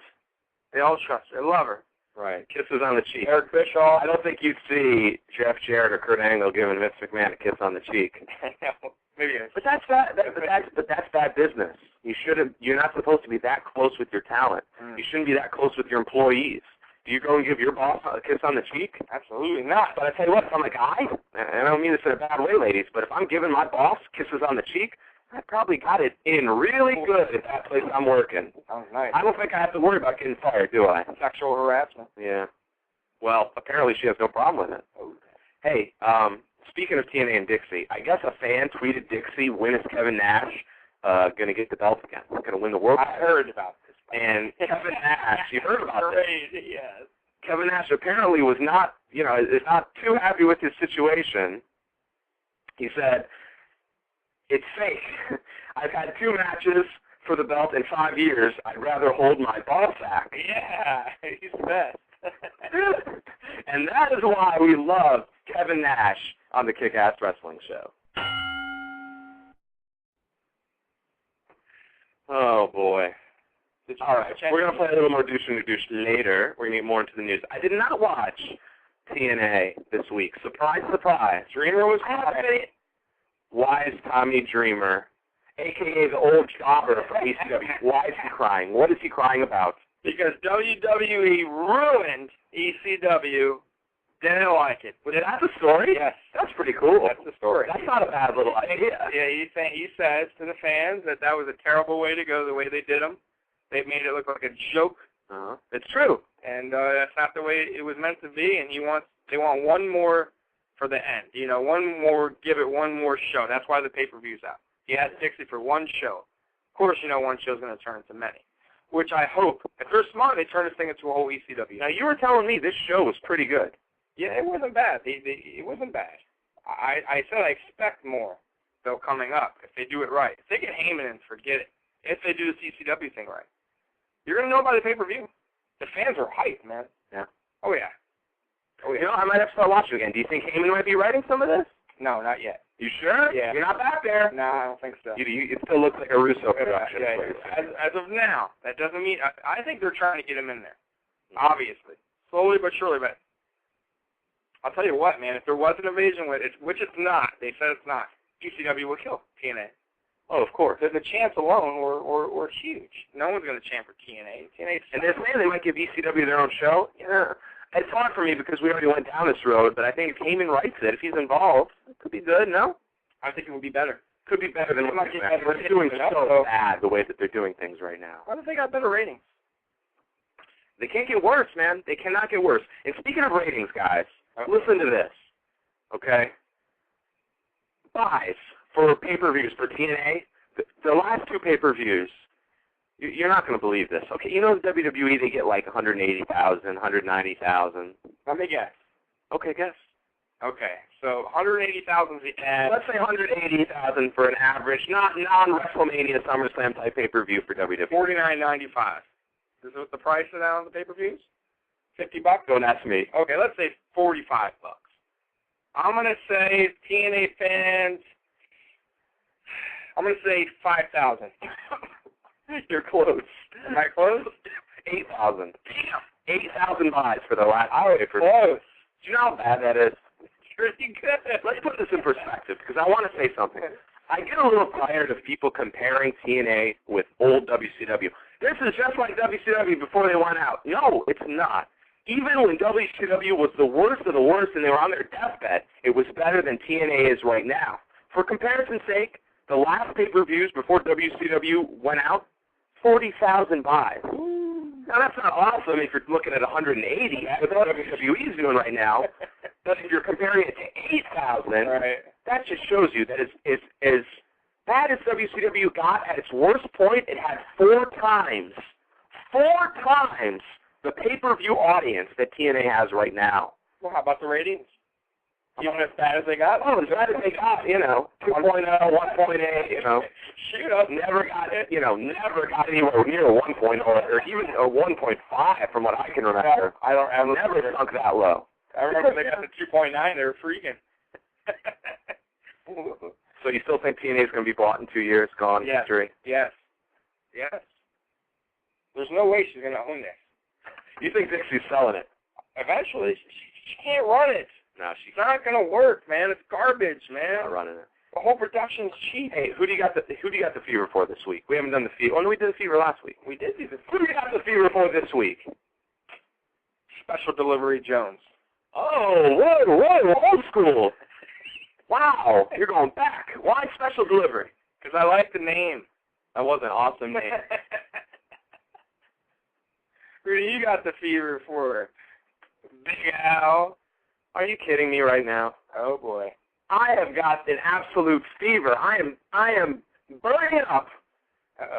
Speaker 2: They all trust her. They love her.
Speaker 1: Right. Kisses on the cheek.
Speaker 2: Eric Bischoff.
Speaker 1: I don't think you'd see Jeff Jarrett or Kurt Angle giving Vince McMahon a kiss on the cheek.
Speaker 2: No, maybe.
Speaker 1: But that's bad business. You're not supposed to be that close with your talent. You shouldn't be that close with your employees. Do you go and give your boss a kiss on the cheek?
Speaker 2: Absolutely not.
Speaker 1: But I tell you what, if I'm a guy, and I don't mean this in a bad way, ladies, but if I'm giving my boss kisses on the cheek, I probably got it in really good at that place I'm working.
Speaker 2: Sounds nice.
Speaker 1: I don't think I have to worry about getting fired, do I?
Speaker 2: Sexual harassment.
Speaker 1: Yeah. Well, apparently she has no problem with it. Hey, speaking of TNA and Dixie, I guess a fan tweeted Dixie, when is Kevin Nash going to get the belt again? Going to win the world?
Speaker 2: I heard about this.
Speaker 1: And Kevin Nash, you heard about this?
Speaker 2: Yes.
Speaker 1: Kevin Nash apparently was not, is not too happy with his situation. He said, it's fake. I've had 2 matches for the belt in 5 years. I'd rather hold my ball sack.
Speaker 2: Yeah, he's the best.
Speaker 1: And that is why we love Kevin Nash on the Kick-Ass Wrestling Show. Oh, boy. All right, we're going to play a little more Douche and Douche later. We're going to get more into the news. I did not watch TNA this week. Surprise, surprise.
Speaker 2: Dreamer was quiet.
Speaker 1: Why is Tommy Dreamer, a.k.a. the old jobber from ECW, why is he crying? What is he crying about?
Speaker 2: Because WWE ruined ECW. Didn't like it.
Speaker 1: Was that the story?
Speaker 2: Yes.
Speaker 1: That's pretty cool.
Speaker 2: That's the story.
Speaker 1: That's not a bad little idea.
Speaker 2: Yeah, he says to the fans that was a terrible way to go, the way they did them. They made it look like a joke.
Speaker 1: It's true.
Speaker 2: And that's not the way it was meant to be, and they want one more for the end. Give it one more show. That's why the pay-per-view's out. He has Dixie for one show. Of course, one show's going to turn into many, which I hope, if they're smart, they turn this thing into a whole ECW.
Speaker 1: Now, you were telling me this show was pretty good.
Speaker 2: Yeah, it wasn't bad. It wasn't bad. I said I expect more, though, coming up, if they do it right. If they get Heyman in, forget it. If they do the ECW thing right. You're going to know by the pay-per-view. The fans are hyped, man.
Speaker 1: Yeah.
Speaker 2: Oh, yeah. Oh, yeah.
Speaker 1: I might have to start watching again. Do you think Heyman might be writing some of this?
Speaker 2: No, not yet.
Speaker 1: You sure?
Speaker 2: Yeah.
Speaker 1: You're not back there?
Speaker 2: No, I don't think so.
Speaker 1: It still looks like a Russo production.
Speaker 2: Yeah. As of now, that doesn't mean... I think they're trying to get him in there. Obviously. Slowly but surely, but... I'll tell you what, man. If there was an invasion, which it's not, they said it's not, ECW will kill TNA.
Speaker 1: Oh, of course.
Speaker 2: The chants alone were huge. No one's going to chant for TNA.
Speaker 1: And they're saying they might give ECW their own show. Yeah. It's hard for me because we already went down this road, but I think if Heyman writes it, if he's involved, it could be good, no?
Speaker 2: I think it would be better.
Speaker 1: Could be better than what they're doing so bad the way that they're doing things right now.
Speaker 2: Why don't they got better ratings?
Speaker 1: They can't get worse, man. They cannot get worse. And speaking of ratings, guys, listen to this, okay? Buys for pay-per-views for TNA, the last 2 pay-per-views, you're not going to believe this. Okay, the WWE, they get like 180,000, 190,000.
Speaker 2: Let me guess.
Speaker 1: Okay, guess.
Speaker 2: Okay, so 180,000 is the ad.
Speaker 1: Let's say 180,000 for an average, non-WrestleMania SummerSlam type pay-per-view for WWE.
Speaker 2: $49.95. Is what the price of that on the pay-per-views? $50?
Speaker 1: Don't ask me.
Speaker 2: Okay, let's say $45. I'm going to say TNA fans, I'm going to say 5,000.
Speaker 1: You're close.
Speaker 2: Am I close?
Speaker 1: 8,000.
Speaker 2: Damn.
Speaker 1: 8,000 buys for the last pay-per-view.
Speaker 2: Close.
Speaker 1: Do you know how bad that is?
Speaker 2: Pretty good.
Speaker 1: Let's put this in perspective because I want to say something. I get a little tired of people comparing TNA with old WCW. This is just like WCW before they went out. No, it's not. Even when WCW was the worst of the worst and they were on their deathbed, it was better than TNA is right now. For comparison's sake, the last pay-per-views before WCW went out, 40,000 buys. Now, that's not awesome if you're looking at 180, that's what WWE is doing right now. But if you're comparing it to 8,000, that just shows you that as bad as WCW got at its worst point, it had 4 times the pay-per-view audience that TNA has right now.
Speaker 2: Well, how about the ratings? Even as bad as they got?
Speaker 1: Oh, as bad as they got, 2.0, 1.8,
Speaker 2: Shoot up.
Speaker 1: Never got anywhere near 1.0 or even a 1.5 from what I can remember. I've never sunk that low.
Speaker 2: I remember they got to 2.9, they were freaking.
Speaker 1: So you still think TNA is going to be bought in 2 years, gone, history?
Speaker 2: Yes. There's no way she's going to own this.
Speaker 1: You think Dixie's selling it?
Speaker 2: Eventually. She can't run it.
Speaker 1: No,
Speaker 2: she's not going to work, man. It's garbage, man.
Speaker 1: Not running it.
Speaker 2: The whole production's cheap.
Speaker 1: Hey, who do you got the fever for this week? We haven't done the fever. Oh, no, we did the fever last week.
Speaker 2: We did do the fever.
Speaker 1: Who do you got the fever for this week?
Speaker 2: Special Delivery Jones.
Speaker 1: Oh, whoa, old school. Wow, you're going back. Why Special Delivery?
Speaker 2: Because I like the name.
Speaker 1: That was an awesome name.
Speaker 2: Rudy, you got the fever for Big Al.
Speaker 1: Are you kidding me right now?
Speaker 2: Oh, boy.
Speaker 1: I have got an absolute fever. I am burning up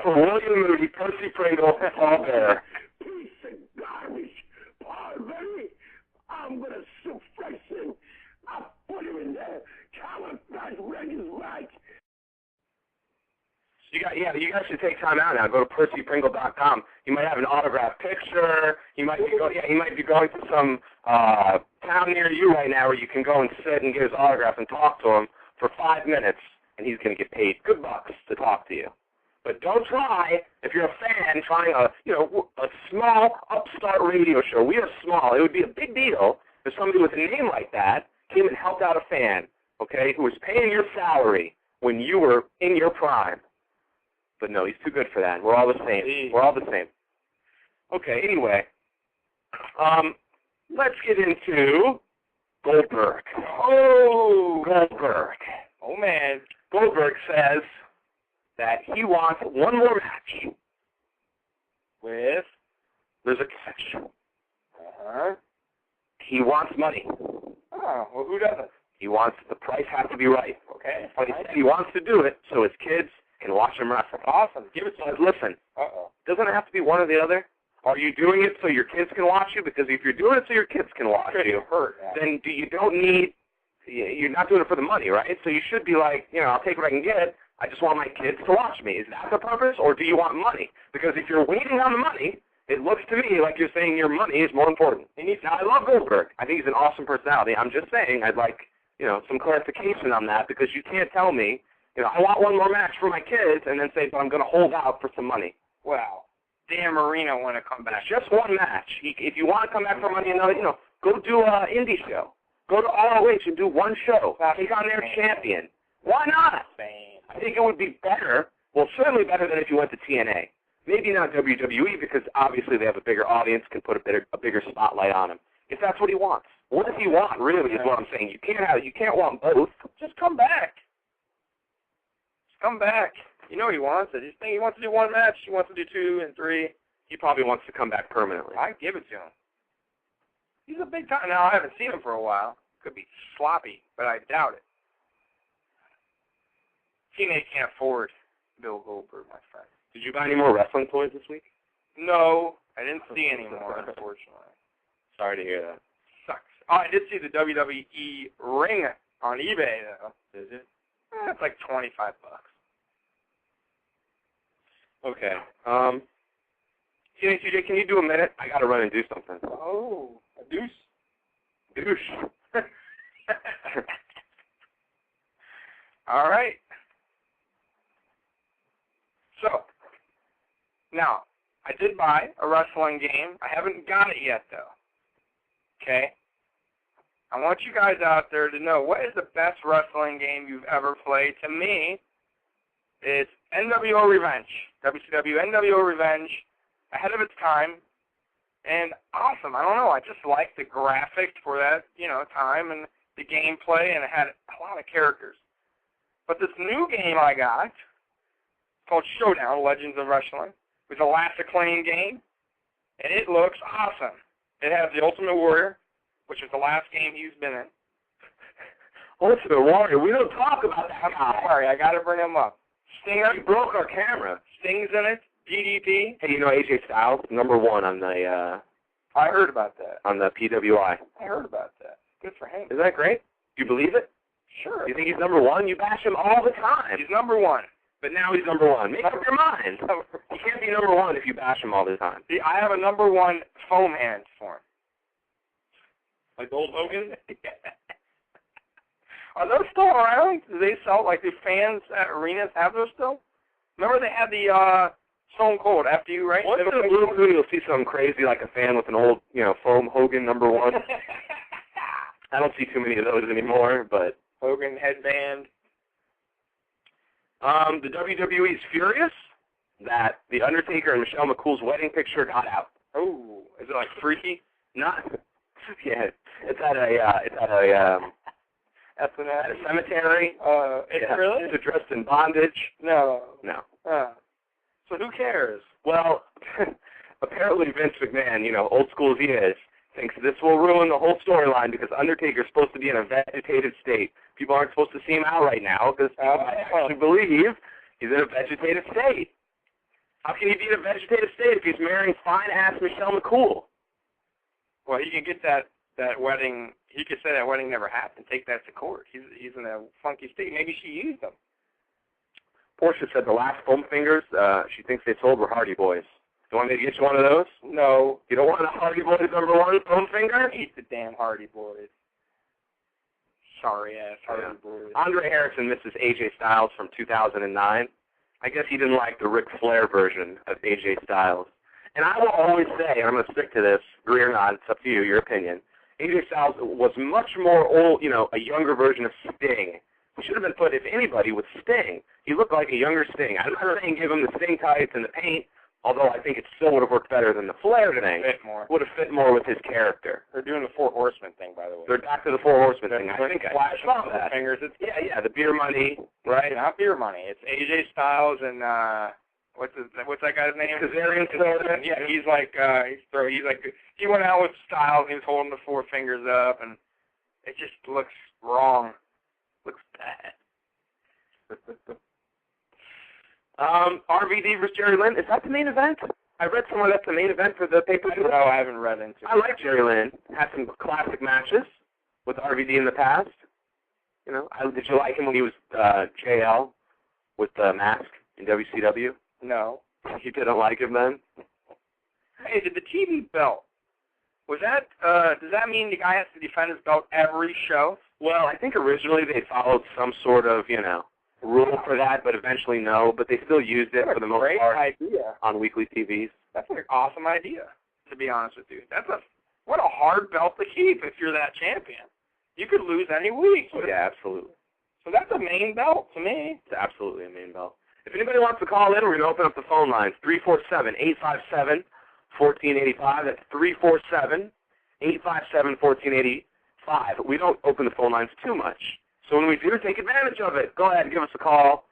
Speaker 1: for William Moody, Percy Pringle, and Paul Bearer.
Speaker 3: Piece of garbage, Paul Berry. I'm going to suppress him. I'll put him in there. Camouflage red is right.
Speaker 1: You guys should take time out now. Go to PercyPringle.com. You might have an autographed picture. You might be going to some town near you right now where you can go and sit and get his autograph and talk to him for 5 minutes, and he's going to get paid good bucks to talk to you. But don't try, if you're a fan, trying a small upstart radio show. We are small. It would be a big deal if somebody with a name like that came and helped out a fan, okay, who was paying your salary when you were in your prime. But no, he's too good for that. We're all the same. We're all the same. Okay, anyway. Let's get into Goldberg.
Speaker 2: Oh,
Speaker 1: Goldberg.
Speaker 2: Oh, man.
Speaker 1: Goldberg says that he wants one more match.
Speaker 2: With?
Speaker 1: There's a catch.
Speaker 2: Uh-huh.
Speaker 1: He wants money.
Speaker 2: Oh, well, who doesn't?
Speaker 1: He wants, the price has to be right.
Speaker 2: Okay.
Speaker 1: But he said he wants to do it so his kids can watch him wrestle.
Speaker 2: Awesome. Give it to
Speaker 1: But
Speaker 2: him.
Speaker 1: listen,
Speaker 2: Uh-oh.
Speaker 1: doesn't it have to be one or the other? Are you doing it so your kids can watch you? Because if you're doing it so your kids can watch you,
Speaker 2: hurt.
Speaker 1: then you're not doing it for the money, right? So you should be like, I'll take what I can get. I just want my kids to watch me. Is that the purpose, or do you want money? Because if you're waiting on the money, it looks to me like you're saying your money is more important. Now, I love Goldberg. I think he's an awesome personality. I'm just saying I'd like, some clarification on that, because you can't tell me, I want one more match for my kids, and then say, but I'm going to hold out for some money.
Speaker 2: Wow. Dan Marino want to come back.
Speaker 1: It's just one match. If you want to come back for money, go do an indie show. Go to ROH and do one show. Take on their champion. Why not? I think it would be better, well, certainly better than if you went to TNA. Maybe not WWE, because obviously they have a bigger audience, can put a bigger spotlight on him. If that's what he wants. What does he want, really, is what I'm saying. You can't want both.
Speaker 2: Just come back. Just come back. You know what he wants. He wants to do one match. He wants to do 2 and 3.
Speaker 1: He probably wants to come back permanently.
Speaker 2: I'd give it to him. He's a big time. Now, I haven't seen him for a while. Could be sloppy, but I doubt it. TNA can't afford Bill Goldberg, my friend.
Speaker 1: Did you buy any more wrestling toys this week?
Speaker 2: No, I didn't see any more, unfortunately.
Speaker 1: Sorry to hear that.
Speaker 2: Sucks. Oh, I did see the WWE ring on eBay, though.
Speaker 1: Is it?
Speaker 2: It's like $25.
Speaker 1: Okay. TJ, can you do a minute? I got to run and do something.
Speaker 2: Oh, a deuce?
Speaker 1: Douche.
Speaker 2: All right. So, now, I did buy a wrestling game. I haven't got it yet, though. Okay? I want you guys out there to know, what is the best wrestling game you've ever played? To me, it's NWO Revenge. WCW NWO Revenge, ahead of its time, and awesome. I don't know, I just like the graphics for that, time, and the gameplay, and it had a lot of characters. But this new game I got, called Showdown, Legends of Wrestling, with a Last Acclaim game, and it looks awesome. It has the Ultimate Warrior, which is the last game he's been in.
Speaker 1: Ultimate Warrior, we don't talk about that guy.
Speaker 2: Sorry, I got to bring him up. Stinger,
Speaker 1: he broke our camera.
Speaker 2: Sting's in it. DDP.
Speaker 1: Hey, AJ Styles, #1 on the.
Speaker 2: I heard about that.
Speaker 1: On the PWI.
Speaker 2: I heard about that. Good for him.
Speaker 1: Isn't that great? Do you believe it?
Speaker 2: Sure.
Speaker 1: You think he's #1? You bash him all the time.
Speaker 2: He's #1.
Speaker 1: But now he's #1. Make up your mind. He can't be #1 if you bash him all the time.
Speaker 2: See, I have a #1 foam hand for him.
Speaker 1: Like Gold Hogan?
Speaker 2: Are those still around? Do they sell, do fans at arenas have those still? Remember they had the Stone Cold after you, right?
Speaker 1: Once in a blue moon, you'll see something crazy like a fan with an old, foam Hogan #1. I don't see too many of those anymore, but...
Speaker 2: Hogan headband.
Speaker 1: The WWE is furious that The Undertaker and Michelle McCool's wedding picture got out.
Speaker 2: Oh, is it freaky?
Speaker 1: Not. Yeah, it's at a cemetery.
Speaker 2: Really?
Speaker 1: It's dressed in bondage.
Speaker 2: No.
Speaker 1: No.
Speaker 2: So who cares?
Speaker 1: Well, apparently Vince McMahon, old school as he is, thinks this will ruin the whole storyline because Undertaker's supposed to be in a vegetative state. People aren't supposed to see him out right now because people might actually believe he's in a vegetative state. How can he be in a vegetative state if he's marrying fine-ass Michelle McCool?
Speaker 2: Well, he can get that wedding. He could say that wedding never happened. Take that to court. He's in a funky state. Maybe she used them.
Speaker 1: Portia said the last foam fingers she thinks they sold were Hardy Boys. You want me to get you one of those?
Speaker 2: No.
Speaker 1: You don't want a Hardy Boys #1 foam finger?
Speaker 2: Eat the damn Hardy Boys. Sorry ass Hardy Boys.
Speaker 1: Andre Harrison misses AJ Styles from 2009. I guess he didn't like the Ric Flair version of AJ Styles. And I will always say, and I'm going to stick to this, agree or not, it's up to you, your opinion, AJ Styles was much more old, a younger version of Sting. He should have been put, if anybody, with Sting. He looked like a younger Sting. I'm not saying give him the Sting tights and the paint, although I think it still would have worked better than the Flair thing. Would have fit more with his character.
Speaker 2: They're doing the Four Horsemen thing, by the way.
Speaker 1: They're back to the Four Horsemen thing. I think I saw that.
Speaker 2: Fingers.
Speaker 1: Yeah, the beer money, right?
Speaker 2: Not beer money. It's AJ Styles and what's that guy's name?
Speaker 1: Kazarian Sullivan.
Speaker 2: Yeah, he's like he went out with Styles and he was holding the four fingers up and it just looks wrong. Looks bad.
Speaker 1: RVD versus Jerry Lynn. Is that the main event? I read somewhere that's the main event for the pay-per-view.
Speaker 2: No, I haven't read into it.
Speaker 1: I like Jerry Lynn. Had some classic matches with RVD in the past. Did you like him when he was JL with the mask in WCW?
Speaker 2: No.
Speaker 1: You didn't like him then?
Speaker 2: Hey, did the TV belt, was that, does that mean the guy has to defend his belt every show?
Speaker 1: Well, I think originally they followed some sort of, rule for that, but eventually no. But they still used it for the most part
Speaker 2: idea
Speaker 1: on weekly TVs.
Speaker 2: That's an awesome idea, to be honest with you. What a hard belt to keep if you're that champion. You could lose any week.
Speaker 1: Yeah, absolutely.
Speaker 2: So that's a main belt to me.
Speaker 1: It's absolutely a main belt. If anybody wants to call in, we're going to open up the phone lines. 347-857-1485. That's 347-857-1485. We don't open the phone lines too much. So when we do, take advantage of it. Go ahead and give us a call.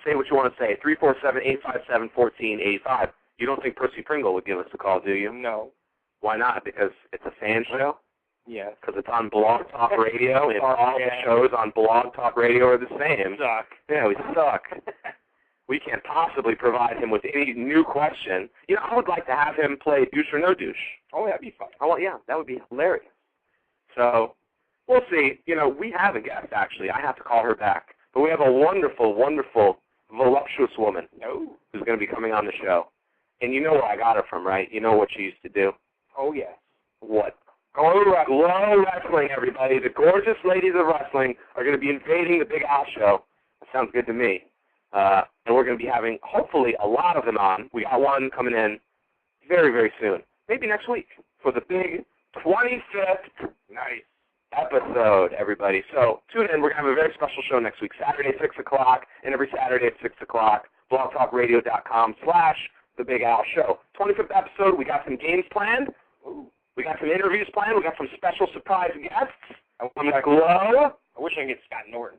Speaker 1: Say what you want to say. 347-857-1485. You don't think Percy Pringle would give us a call, do you?
Speaker 2: No.
Speaker 1: Why not? Because it's a fan show?
Speaker 2: Yes.
Speaker 1: Because it's on Blog Talk Radio, and all the shows on Blog Talk Radio are the same.
Speaker 2: We suck.
Speaker 1: Yeah, we suck. We can't possibly provide him with any new question. I would like to have him play Douche or No Douche.
Speaker 2: Oh, that'd be fun.
Speaker 1: Yeah, that would be hilarious. So, we'll see. We have a guest, actually. I have to call her back. But we have a wonderful, wonderful, voluptuous woman who's going to be coming on the show. And you know where I got her from, right? You know what she used to do?
Speaker 2: Oh, yes.
Speaker 1: What? Glow Wrestling, everybody. The gorgeous ladies of wrestling are going to be invading the Big Al show. That sounds good to me. And we're going to be having, hopefully, a lot of them on. We got one coming in very, very soon. Maybe next week for the big 25th episode, everybody. So tune in. We're going to have a very special show next week, Saturday at 6 o'clock, and every Saturday at 6 o'clock, blogtalkradio.com/The Big Al Show. 25th episode, we got some games planned. We got some interviews planned. We got some special surprise guests. I'm like, Glow.
Speaker 2: I wish I could get Scott Norton.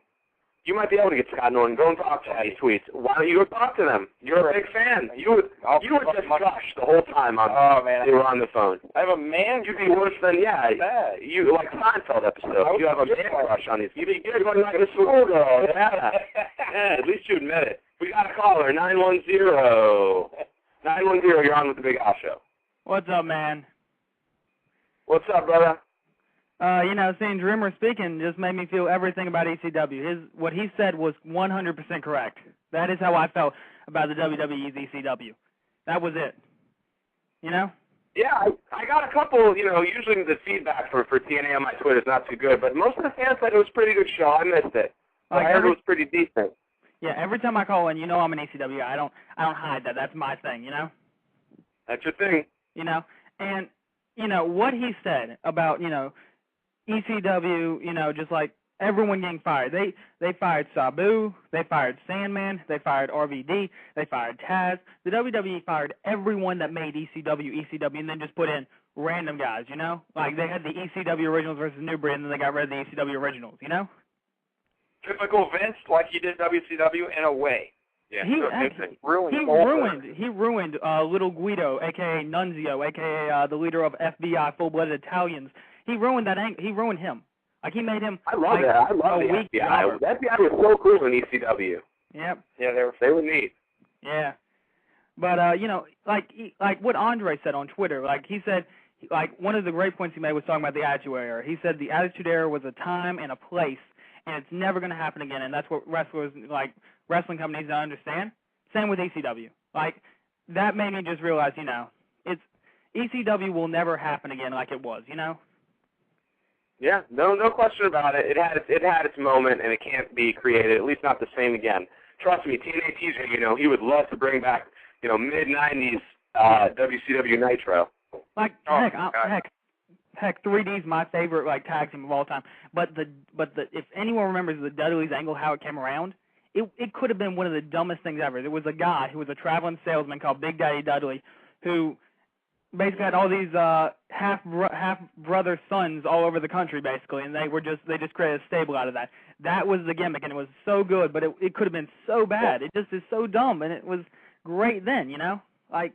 Speaker 1: You might be able to get Scott Norton. Go and talk to these tweets. Why don't you go talk to them? You're a big fan. You were just crushed the whole time they were on the phone.
Speaker 2: I have a man.
Speaker 1: You'd be worse than, you like Seinfeld episode. You have a man crush on these. You'd be good going like a schoolgirl. Yeah. At least you admit it. We got a caller, 910. 910, you're on with the Big Al Show.
Speaker 4: What's up, man?
Speaker 1: What's up, brother?
Speaker 4: Seeing Dreamer speaking just made me feel everything about ECW. What he said was 100% correct. That is how I felt about the WWE's ECW. That was it.
Speaker 1: Yeah, I got a couple, usually the feedback for TNA on my Twitter is not too good, but most of the fans said it was a pretty good show. I missed it. I heard it was pretty decent.
Speaker 4: Yeah, every time I call in, I'm an ECW guy. I don't hide that. That's my thing,
Speaker 1: That's your thing.
Speaker 4: And, what he said about, ECW, just like everyone getting fired. They fired Sabu, they fired Sandman, they fired RVD, they fired Taz. The WWE fired everyone that made ECW, and then just put in random guys, you know? Like, they had the ECW originals versus New Breed, and then they got rid of the ECW originals, you know?
Speaker 2: Typical Vince, like he did WCW in a way.
Speaker 1: Yeah,
Speaker 4: He ruined Little Guido, a.k.a. Nunzio, a.k.a. The leader of FBI, Full-Blooded Italians. He ruined that. He ruined him. Like, he made him.
Speaker 1: I love that. I love the FBI. The FBI was so cool in ECW.
Speaker 4: Yep.
Speaker 1: Yeah, they were neat.
Speaker 4: Yeah. But you know, like what Andre said on Twitter, like he said, like one of the great points he made was talking about the Attitude Era. He said the Attitude Era was a time and a place, and it's never going to happen again. And that's what wrestling companies don't understand. Same with ECW. Like, that made me just realize, you know, ECW will never happen again like it was, you know?
Speaker 1: Yeah, no question about it. It had its moment, and it can't be created, at least not the same again. Trust me, TNA TJ, you know, he would love to bring back, you know, mid-'90s WCW Nitro.
Speaker 4: Like, heck, 3D's my favorite, like, tag team of all time. But if anyone remembers the Dudley's angle, how it came around, it could have been one of the dumbest things ever. There was a guy who was a traveling salesman called Big Daddy Dudley who basically had all these half-brother sons all over the country, basically, and they just created a stable out of that. That was the gimmick, and it was so good, but it could have been so bad. It just is so dumb, and it was great then, you know? Like,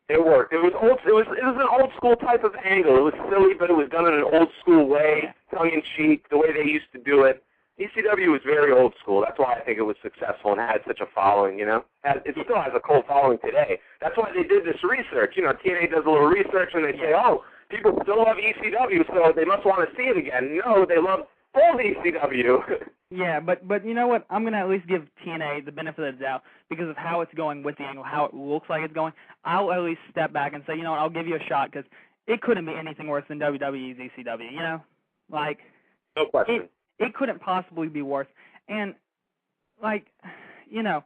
Speaker 1: it worked. It was an old school type of angle. It was silly, but it was done in an old school way, tongue in cheek, the way they used to do it. ECW was very old school. That's why I think it was successful and had such a following, you know? It still has a cult following today. That's why they did this research. You know, TNA does a little research and they say, oh, people still love ECW, so they must want to see it again. No, they love old ECW.
Speaker 4: Yeah, but you know what? I'm going to at least give TNA the benefit of the doubt because of how it's going with the angle, how it looks like it's going. I'll at least step back and say, you know what, I'll give you a shot because it couldn't be anything worse than WWE's ECW, you know? Like,
Speaker 1: no question.
Speaker 4: It couldn't possibly be worse. And, like, you know,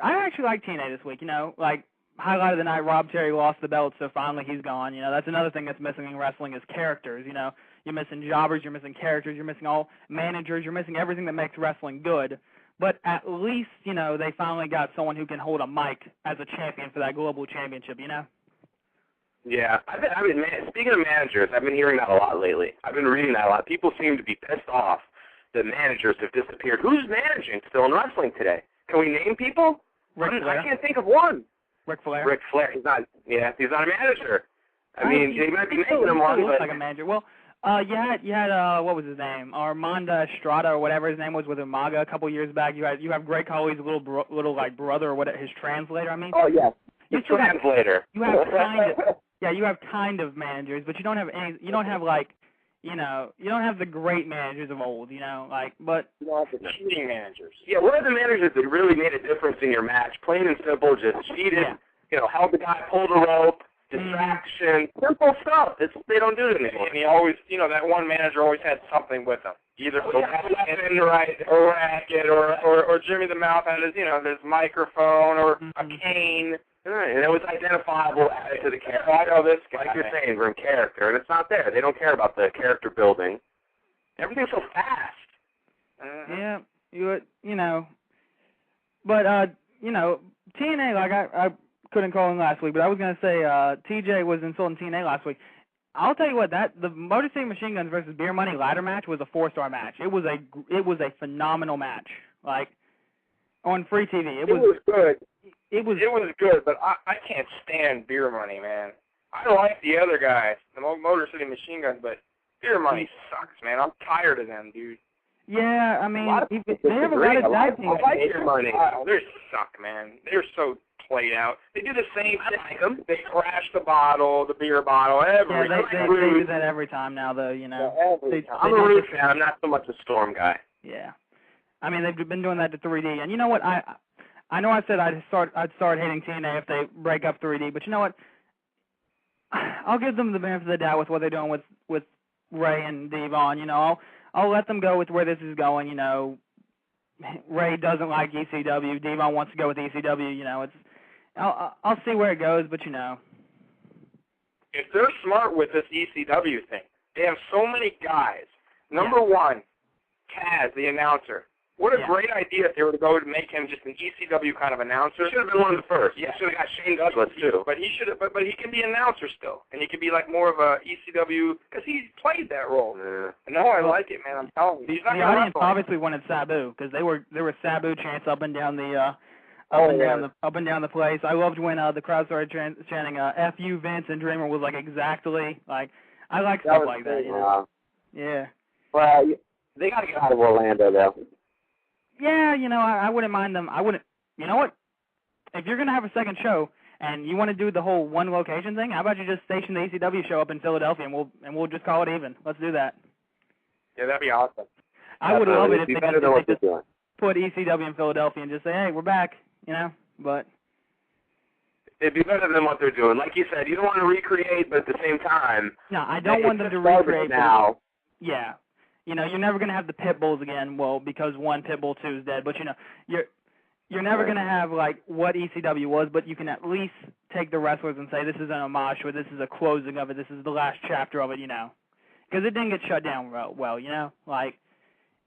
Speaker 4: I actually like TNA this week, you know. Like, highlight of the night, Rob Terry lost the belt, so finally he's gone. You know, that's another thing that's missing in wrestling is characters, you know. You're missing jobbers, you're missing characters, you're missing all managers, you're missing everything that makes wrestling good. But at least, you know, they finally got someone who can hold a mic as a champion for that global championship, you know.
Speaker 1: Yeah, speaking of managers, I've been hearing that a lot lately. I've been reading that a lot. People seem to be pissed off that managers have disappeared. Who's managing still in wrestling today? Can we name people? I can't think of one.
Speaker 4: Ric Flair.
Speaker 1: Ric Flair. He's not a manager. I mean, he might be making them one, but
Speaker 4: like a manager. Well, you had what was his name? Armando Estrada or whatever his name was with Umaga a couple years back. You have Greg Khali's little like brother or what his translator. I mean.
Speaker 1: Oh yeah. The translator.
Speaker 4: You have kind of. Yeah, you have kind of managers, but you don't have any. You don't have like, you know, you don't have the great managers of old, you know, like. But
Speaker 1: you don't have the cheating managers. Yeah, what are the managers that really made a difference in your match? Plain and simple, just cheated. Yeah. You know, held the guy, pulled a rope, distraction, simple stuff. They don't do it anymore.
Speaker 2: And he always, you know, that one manager always had something with him. Either
Speaker 1: a racket,
Speaker 2: or Jimmy the Mouth had his, you know, his microphone or a cane.
Speaker 1: Right, and it was identifiable added to the character.
Speaker 2: I know this guy.
Speaker 1: Like you're saying, from character, and it's not there. They don't care about the character building. Everything's so fast.
Speaker 4: Yeah, you know, but you know, TNA, like I couldn't call him last week, but I was gonna say TJ was insulting TNA last week. I'll tell you what, the Motor City Machine Guns versus Beer Money ladder match was a 4-star match. It was a phenomenal match. Like on free TV, it was
Speaker 1: good.
Speaker 2: It was good, but I can't stand Beer Money, man. I like the other guys, the Motor City Machine Guns, but Beer Money sucks, man. I'm tired of them, dude.
Speaker 4: Yeah, I mean, they have a lot of tag teams.
Speaker 1: I like Beer Money.
Speaker 2: They suck, man. They're so played out. They do the same thing. They crash the bottle, the beer bottle, every time.
Speaker 4: They do that every time now, though, you know.
Speaker 1: Yeah, I'm a Root fan. I'm not so much a Storm guy.
Speaker 4: Yeah. I mean, they've been doing that to 3D. And you know what? I know I said I'd start hating TNA if they break up 3D, but you know what? I'll give them the benefit of the doubt with what they're doing with Ray and Devon. You know, I'll let them go with where this is going. You know, Ray doesn't like ECW. Devon wants to go with ECW. You know, I'll see where it goes, but you know.
Speaker 2: If they're smart with this ECW thing, they have so many guys. Number one, Taz, the announcer. What a
Speaker 4: Yeah.
Speaker 2: great idea if they were to go to make him just an ECW kind of announcer.
Speaker 1: He should have been one of the first.
Speaker 2: Yeah.
Speaker 1: He should have got Shane Douglas, too.
Speaker 2: But he should have. But he can be an announcer still, and he can be like more of a ECW because he played that role.
Speaker 1: Yeah.
Speaker 2: No, I like it, man. I'm telling you, he's not
Speaker 4: The
Speaker 2: gonna
Speaker 4: audience
Speaker 2: wrestle.
Speaker 4: obviously wanted Sabu because there were Sabu chants up and down the up and down the place. I loved when the crowd started chanting "F you Vince" and Dreamer was like exactly like I like stuff like that. You know? Yeah.
Speaker 1: Well, they got to get out of Orlando, though.
Speaker 4: Yeah, you know, I wouldn't mind them. I wouldn't. You know what? If you're gonna have a second show and you want to do the whole one location thing, how about you just station the ECW show up in Philadelphia and we'll just call it even. Let's do that.
Speaker 2: Yeah, that'd be awesome.
Speaker 4: I would love it if
Speaker 1: It'd be
Speaker 4: they
Speaker 1: better than what they're
Speaker 4: just
Speaker 1: doing.
Speaker 4: put ECW in Philadelphia and just say, hey, we're back. You know, but
Speaker 1: It'd be better than what they're doing. Like you said, you don't want to recreate, but at the same time,
Speaker 4: no, I don't want them to
Speaker 1: garbage
Speaker 4: recreate
Speaker 1: now.
Speaker 4: Yeah. You know, you're never going to have the pit bulls again, well, because one pit bull 2 is dead, but you know, you're never going to have like what ECW was, but you can at least take the wrestlers and say this is an homage or this is a closing of it, this is the last chapter of it, you know. Because it didn't get shut down well, you know. Like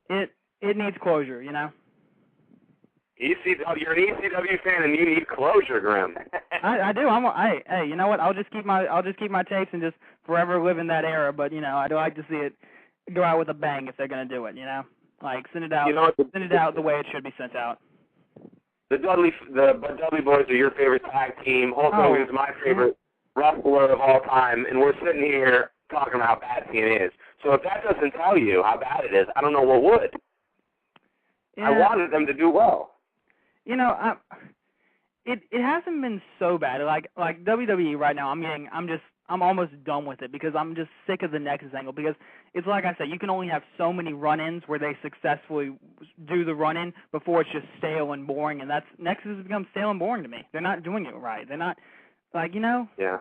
Speaker 4: it needs closure, you know.
Speaker 1: You're an ECW fan and you need closure, Grim.
Speaker 4: I do. Hey, you know what? I'll just keep my tapes and just forever live in that era. But you know, I'd like to see it go out with a bang if they're gonna do it. You know, like send it out.
Speaker 1: You know what,
Speaker 4: send it out the way it should be sent out.
Speaker 1: The Bud Dudley Boys are your favorite tag team. Hulk Hogan's my favorite wrestler of all time, and we're sitting here talking about how bad TNA is. So if that doesn't tell you how bad it is, I don't know what would.
Speaker 4: Yeah.
Speaker 1: I wanted them to do well.
Speaker 4: You know, it hasn't been so bad. Like WWE right now, I'm almost done with it because I'm just sick of the Nexus angle because it's like I said, you can only have so many run-ins where they successfully do the run-in before it's just stale and boring, and Nexus has become stale and boring to me. They're not doing it right. They're not, like, you know.
Speaker 1: Yeah.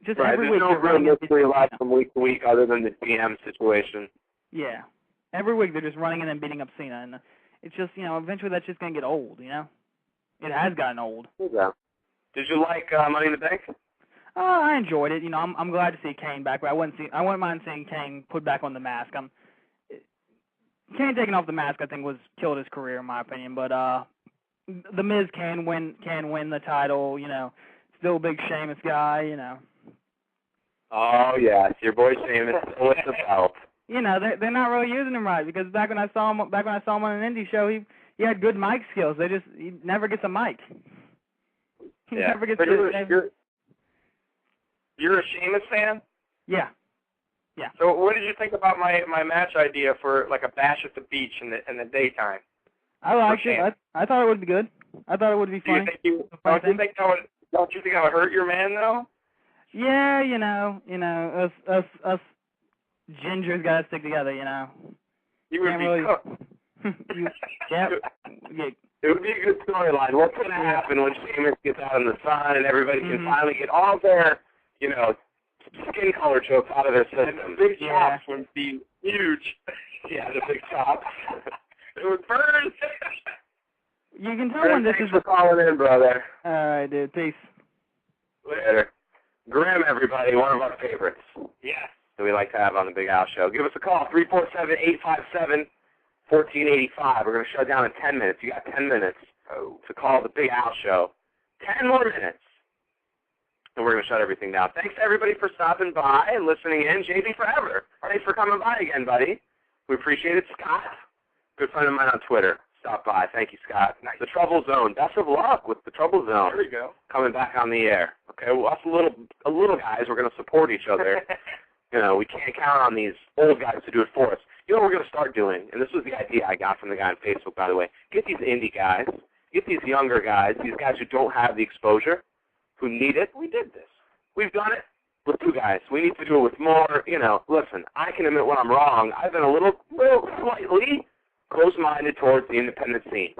Speaker 4: Just
Speaker 1: right.
Speaker 4: every
Speaker 1: There's
Speaker 4: week
Speaker 1: no
Speaker 4: they're
Speaker 1: real
Speaker 4: running
Speaker 1: mystery left from week to week other than the GM situation.
Speaker 4: Yeah. Every week they're just running and then beating up Cena, and it's just, you know, eventually that's just going to get old, you know. It has gotten old.
Speaker 1: Yeah. Did you like Money in the Bank?
Speaker 4: I enjoyed it. You know, I'm glad to see Kane back, but I wouldn't mind seeing Kane put back on the mask. Kane taking off the mask, I think, killed his career in my opinion. But the Miz can win the title. You know, still a big Sheamus guy. You know.
Speaker 1: Oh yes, your boy Sheamus with the belt.
Speaker 4: You know, they're not really using him right because back when I saw him on an indie show, he had good mic skills. He never gets a mic. He never gets.
Speaker 2: You're a Sheamus fan?
Speaker 4: Yeah. Yeah.
Speaker 2: So what did you think about my match idea for like a bash at the beach in the daytime?
Speaker 4: I liked it. I thought it would be good. I thought it would be funny.
Speaker 2: Don't you think that would hurt your man though?
Speaker 4: Yeah, you know, us gingers gotta stick together, you know.
Speaker 2: You would be cooked.
Speaker 4: Yep.
Speaker 1: It would be a good storyline. What's going to happen when Sheamus gets out in the sun and everybody can finally get all their, you know, skin color jokes out of their system?
Speaker 2: And the big chops would be huge.
Speaker 1: Yeah, the big chops.
Speaker 2: It would burn.
Speaker 4: You can tell when this is
Speaker 1: for calling in, brother.
Speaker 4: All right, dude. Peace.
Speaker 1: Later. Grim, everybody, one of our favorites.
Speaker 2: Yes.
Speaker 1: That we like to have on the Big Al Show. Give us a call, 347-857-1485. We're going to shut down in 10 minutes. You got 10 minutes to call the Big Al Show. 10 more minutes. And we're going to shut everything down. Thanks to everybody for stopping by and listening in. JB Forever, thanks for coming by again, buddy. We appreciate it. Scott, good friend of mine on Twitter, stopped by. Thank you, Scott. Nice. The Trouble Zone. Best of luck with the Trouble Zone.
Speaker 2: There we go.
Speaker 1: Coming back on the air. Okay, well, us little guys, we're going to support each other. You know, we can't count on these old guys to do it for us. You know what we're going to start doing? And this was the idea I got from the guy on Facebook, by the way. Get these indie guys, get these younger guys, these guys who don't have the exposure, who need it. We did this. We've done it with 2 guys. We need to do it with more. You know, listen, I can admit when I'm wrong. I've been a little slightly close-minded towards the independent scene.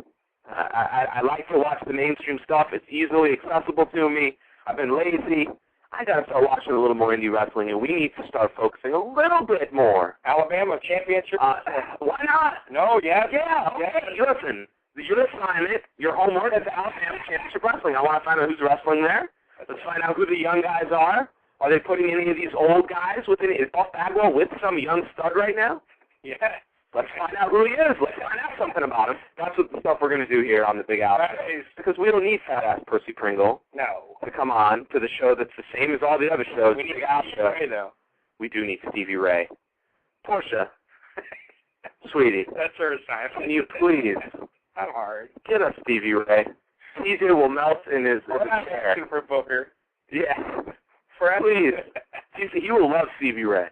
Speaker 1: I like to watch the mainstream stuff. It's easily accessible to me. I've been lazy. I got to start watching a little more indie wrestling, and we need to start focusing a little bit more.
Speaker 2: Alabama championship?
Speaker 1: Why not?
Speaker 2: No, yeah.
Speaker 1: Yeah, okay. Listen, your assignment, your homework is Alabama championship wrestling. I want to find out who's wrestling there. Let's find out who the young guys are. Are they putting any of these old guys within? Is Buff Bagwell with some young stud right now?
Speaker 2: Yeah.
Speaker 1: Let's find out who he is. Let's find out something about him. That's what the stuff we're going to do here on the Big Al Show.
Speaker 2: Nice.
Speaker 1: Because we don't need fat-ass Percy Pringle
Speaker 2: No.
Speaker 1: to come on to the show that's the same as all the other shows.
Speaker 2: We need
Speaker 1: Big Al
Speaker 2: Stevie
Speaker 1: Show.
Speaker 2: Ray, though.
Speaker 1: We do need Stevie Ray. Portia, sweetie,
Speaker 2: That's her sign.
Speaker 1: can you please
Speaker 2: Not hard.
Speaker 1: get us Stevie Ray? TJ will melt in his chair.
Speaker 2: Super Booker.
Speaker 1: Yeah.
Speaker 2: For
Speaker 1: Please. He will love Stevie Ray.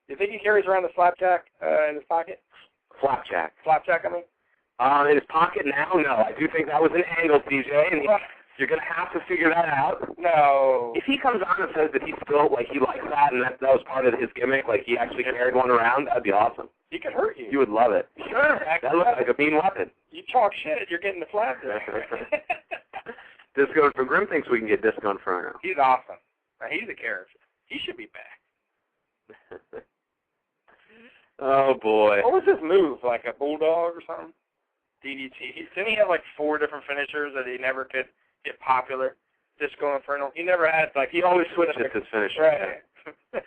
Speaker 2: You think he carries around the flapjack in his pocket?
Speaker 1: Flapjack.
Speaker 2: Flapjack, I mean?
Speaker 1: In his pocket now? No. I do think that was an angle, TJ, and you're going to have to figure that out.
Speaker 2: No.
Speaker 1: If he comes on and says that he still, like, he likes that and that was part of his gimmick, like he actually carried one around, that'd be awesome.
Speaker 2: He could hurt you.
Speaker 1: You would love it.
Speaker 2: Sure.
Speaker 1: That looks like a mean weapon.
Speaker 2: You talk shit, you're getting the flapjack.
Speaker 1: Disco Inferno. Grim thinks we can get Disco Inferno.
Speaker 2: He's awesome. He's a character. He should be back.
Speaker 1: Oh, boy.
Speaker 2: What was his move? Like a bulldog or something? DDT. Didn't he have like 4 different finishers that he never could get popular? Disco Inferno. He never had like
Speaker 1: He always switches his finisher.
Speaker 2: Right.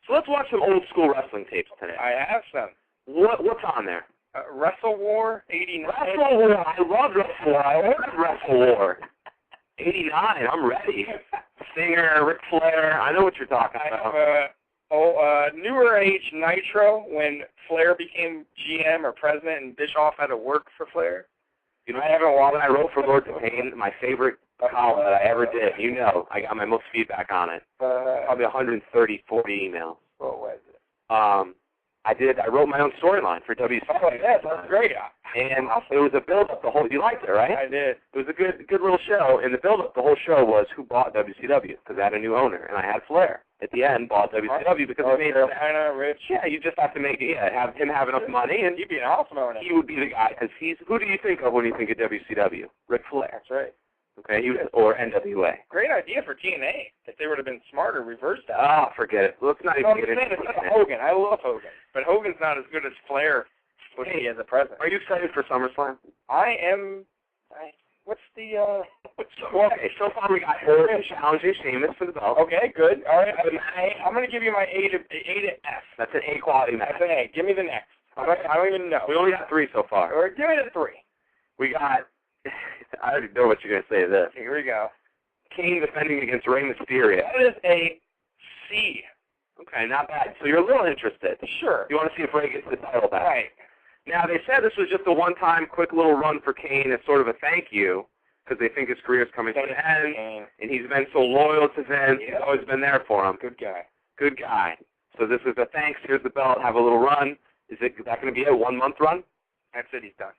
Speaker 1: So let's watch some old school wrestling tapes today.
Speaker 2: I have some.
Speaker 1: What's on there?
Speaker 2: Wrestle War 89.
Speaker 1: Wrestle War. I love Wrestle War. I ordered Wrestle War. 89. I'm ready. Stinger, Ric Flair. I know what you're talking
Speaker 2: I
Speaker 1: about.
Speaker 2: have Newer Age Nitro when Flair became GM or president and Bischoff had to work for Flair.
Speaker 1: You know, I haven't watched. When I wrote for Lord Pain, my favorite column that I ever did. You know, I got my most feedback on it. Probably 130, 40 emails.
Speaker 2: What was it?
Speaker 1: I wrote my own storyline for WCW.
Speaker 2: Oh, yeah, that's great.
Speaker 1: And it was a build-up. You liked it, right?
Speaker 2: I did.
Speaker 1: It was a good little show. And the build-up, the whole show was who bought WCW because I had a new owner, and I had Flair at the end bought WCW because it made
Speaker 2: Carolina, Rich.
Speaker 1: Yeah, you just have to make it. Yeah, have him have enough money, and
Speaker 2: He'd be an awesome owner.
Speaker 1: he would be the guy because he's. Who do you think of when you think of WCW? Ric Flair.
Speaker 2: That's right.
Speaker 1: Okay, or NWA.
Speaker 2: Great idea for TNA. If they would have been smarter, reversed that.
Speaker 1: Ah, forget it. Let's not even get into
Speaker 2: It's
Speaker 1: it.
Speaker 2: Hogan. I love Hogan. But Hogan's not as good as Flair would be as a president.
Speaker 1: Are you excited for SummerSlam?
Speaker 2: I am. What's the.
Speaker 1: Okay, so far we got her challenging Sheamus for the belt.
Speaker 2: Okay, good. All right. I'm going to give you my A to F.
Speaker 1: That's an A quality match.
Speaker 2: That's an A. Give me the next. I don't even know.
Speaker 1: We only got 3 so far.
Speaker 2: Or give me the 3.
Speaker 1: We got. I already know what you're going to say to this.
Speaker 2: Here we go.
Speaker 1: Kane defending against Rey Mysterio.
Speaker 2: That is a C.
Speaker 1: Okay, not bad. So you're a little interested.
Speaker 2: Sure.
Speaker 1: You want to see if Rey gets the title back.
Speaker 2: Right.
Speaker 1: Now, they said this was just a one-time quick little run for Kane as sort of a thank you because they think his career is coming to an end, and he's been so loyal to Vince.
Speaker 2: Yeah.
Speaker 1: He's always been there for him.
Speaker 2: Good guy.
Speaker 1: Good guy. So this is a thanks. Here's the belt. Have a little run. Is that going to be a 1-month run?
Speaker 2: That's it. He's done.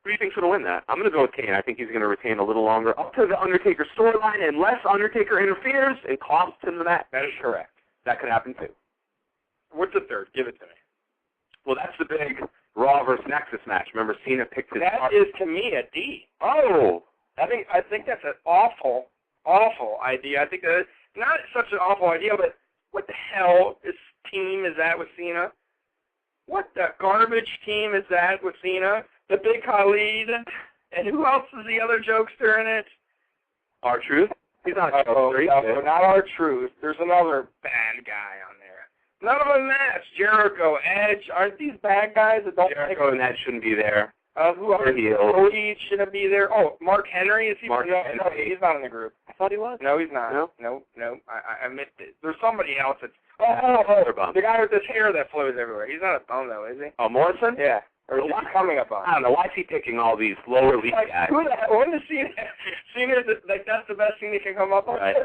Speaker 1: Who do you think's going to win that? I'm going to go with Kane. I think he's going to retain a little longer up to the Undertaker storyline unless Undertaker interferes and costs him the match.
Speaker 2: That is correct.
Speaker 1: That could happen too.
Speaker 2: What's the 3rd? Give it to me.
Speaker 1: Well, that's the big Raw versus Nexus match. Remember, Cena picked his
Speaker 2: That is, to me, a D.
Speaker 1: Oh!
Speaker 2: I think that's an awful idea. I think that it's not such an awful idea, but what the hell team is that with Cena? What the garbage team is that with Cena? The Big Khalid, and who else is the other jokester in it?
Speaker 1: R-Truth? He's not a jokester.
Speaker 2: No, not R-Truth. There's another bad guy on there. None of them match. Jericho, Edge, aren't these bad guys that don't
Speaker 1: Jericho and Edge shouldn't be there.
Speaker 2: Who else? Cody shouldn't be there. Oh, Mark Henry? Is he?
Speaker 1: Mark
Speaker 2: no,
Speaker 1: Henry.
Speaker 2: He's not in the group.
Speaker 1: I thought he was.
Speaker 2: No, he's not.
Speaker 1: No?
Speaker 2: No. I missed it. There's somebody else that's...
Speaker 1: Bum.
Speaker 2: The guy with this hair that flows everywhere. He's not a bum, though, is he?
Speaker 1: Oh, Morrison?
Speaker 2: Yeah. Or is he coming up on?
Speaker 1: I don't know. Why is he picking all these lower league guys?
Speaker 2: Who the hell? When does Cena, like, that's the best thing he can come up on?
Speaker 1: Right.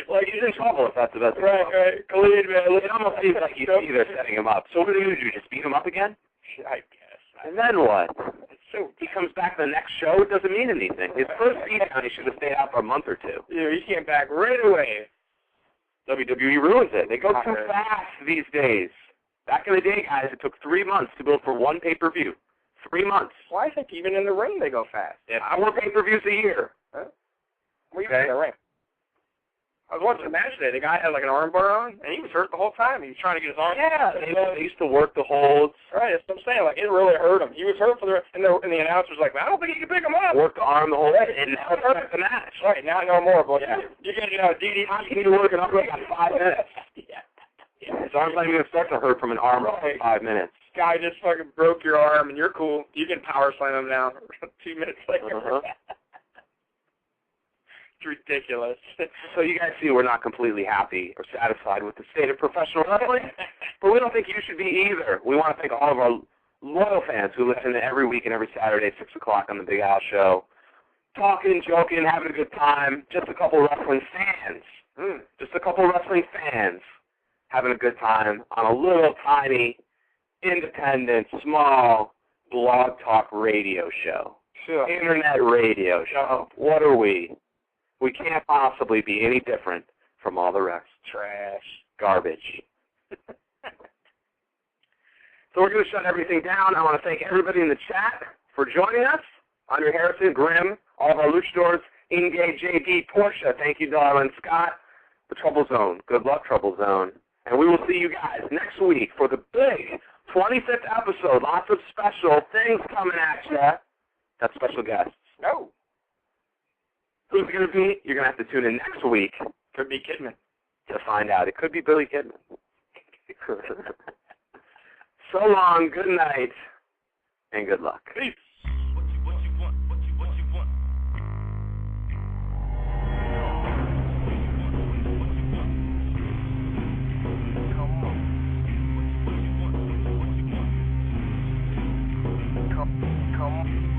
Speaker 1: Like, he's in trouble if that's the best.
Speaker 2: Right. Khalid, man.
Speaker 1: It almost seems like you see they're setting him up. So what do you do? Just beat him up again?
Speaker 2: I guess.
Speaker 1: And then what?
Speaker 2: So
Speaker 1: he comes back the next show. It doesn't mean anything. His first beatdown, he should have stayed out for a month or 2.
Speaker 2: Yeah, he came back right away.
Speaker 1: WWE ruins it. They go too fast these days. Back in the day, guys, it took 3 months to build for one pay-per-view. 3 months.
Speaker 2: Well, I think even in the ring they go fast.
Speaker 1: Yeah, 4 pay-per-views a year.
Speaker 2: Huh? What do you think in the ring? I was watching the match today. The guy had like an arm bar on, and he was hurt the whole time. He was trying to get his arm.
Speaker 1: Yeah, they used to work the holds.
Speaker 2: Right, that's what I'm saying. Like, it really hurt him. He was hurt for and the announcer's like, I don't think he can pick him up.
Speaker 1: Work the arm the whole way, and now it's hurt the match.
Speaker 2: Right, now I know more. But
Speaker 1: yeah.
Speaker 2: you're going to DDT.
Speaker 1: How can you work it up? We got 5 minutes.
Speaker 2: Yeah.
Speaker 1: His arm's not even going to start to hurt from an arm wrestle for 5 minutes.
Speaker 2: Guy just fucking broke your arm, and you're cool. You can power slam him down 2 minutes later.
Speaker 1: Uh-huh.
Speaker 2: It's ridiculous.
Speaker 1: So you guys see we're not completely happy or satisfied with the state of professional wrestling, but we don't think you should be either. We want to thank all of our loyal fans who listen to every week and every Saturday at 6 o'clock on the Big Al Show. Talking, joking, having a good time. Just a couple wrestling fans. Just a couple wrestling fans having a good time on a little tiny, independent, small blog talk radio show.
Speaker 2: Sure.
Speaker 1: Internet radio show. What are we? We can't possibly be any different from all the rest.
Speaker 2: Trash.
Speaker 1: Garbage. So we're going to shut everything down. I want to thank everybody in the chat for joining us. Andre Harrison, Grim, all of our luchadors, Inge, JD, Portia, thank you, darling, Scott, the Trouble Zone. Good luck, Trouble Zone. And we will see you guys next week for the big 25th episode. Lots of special things coming at you. Got special guests.
Speaker 2: No.
Speaker 1: Who's it going to be? You're going to have to tune in next week.
Speaker 2: Could be Kidman.
Speaker 1: To find out. It could be Billy Kidman. So long, good night, and good luck.
Speaker 2: Peace. Come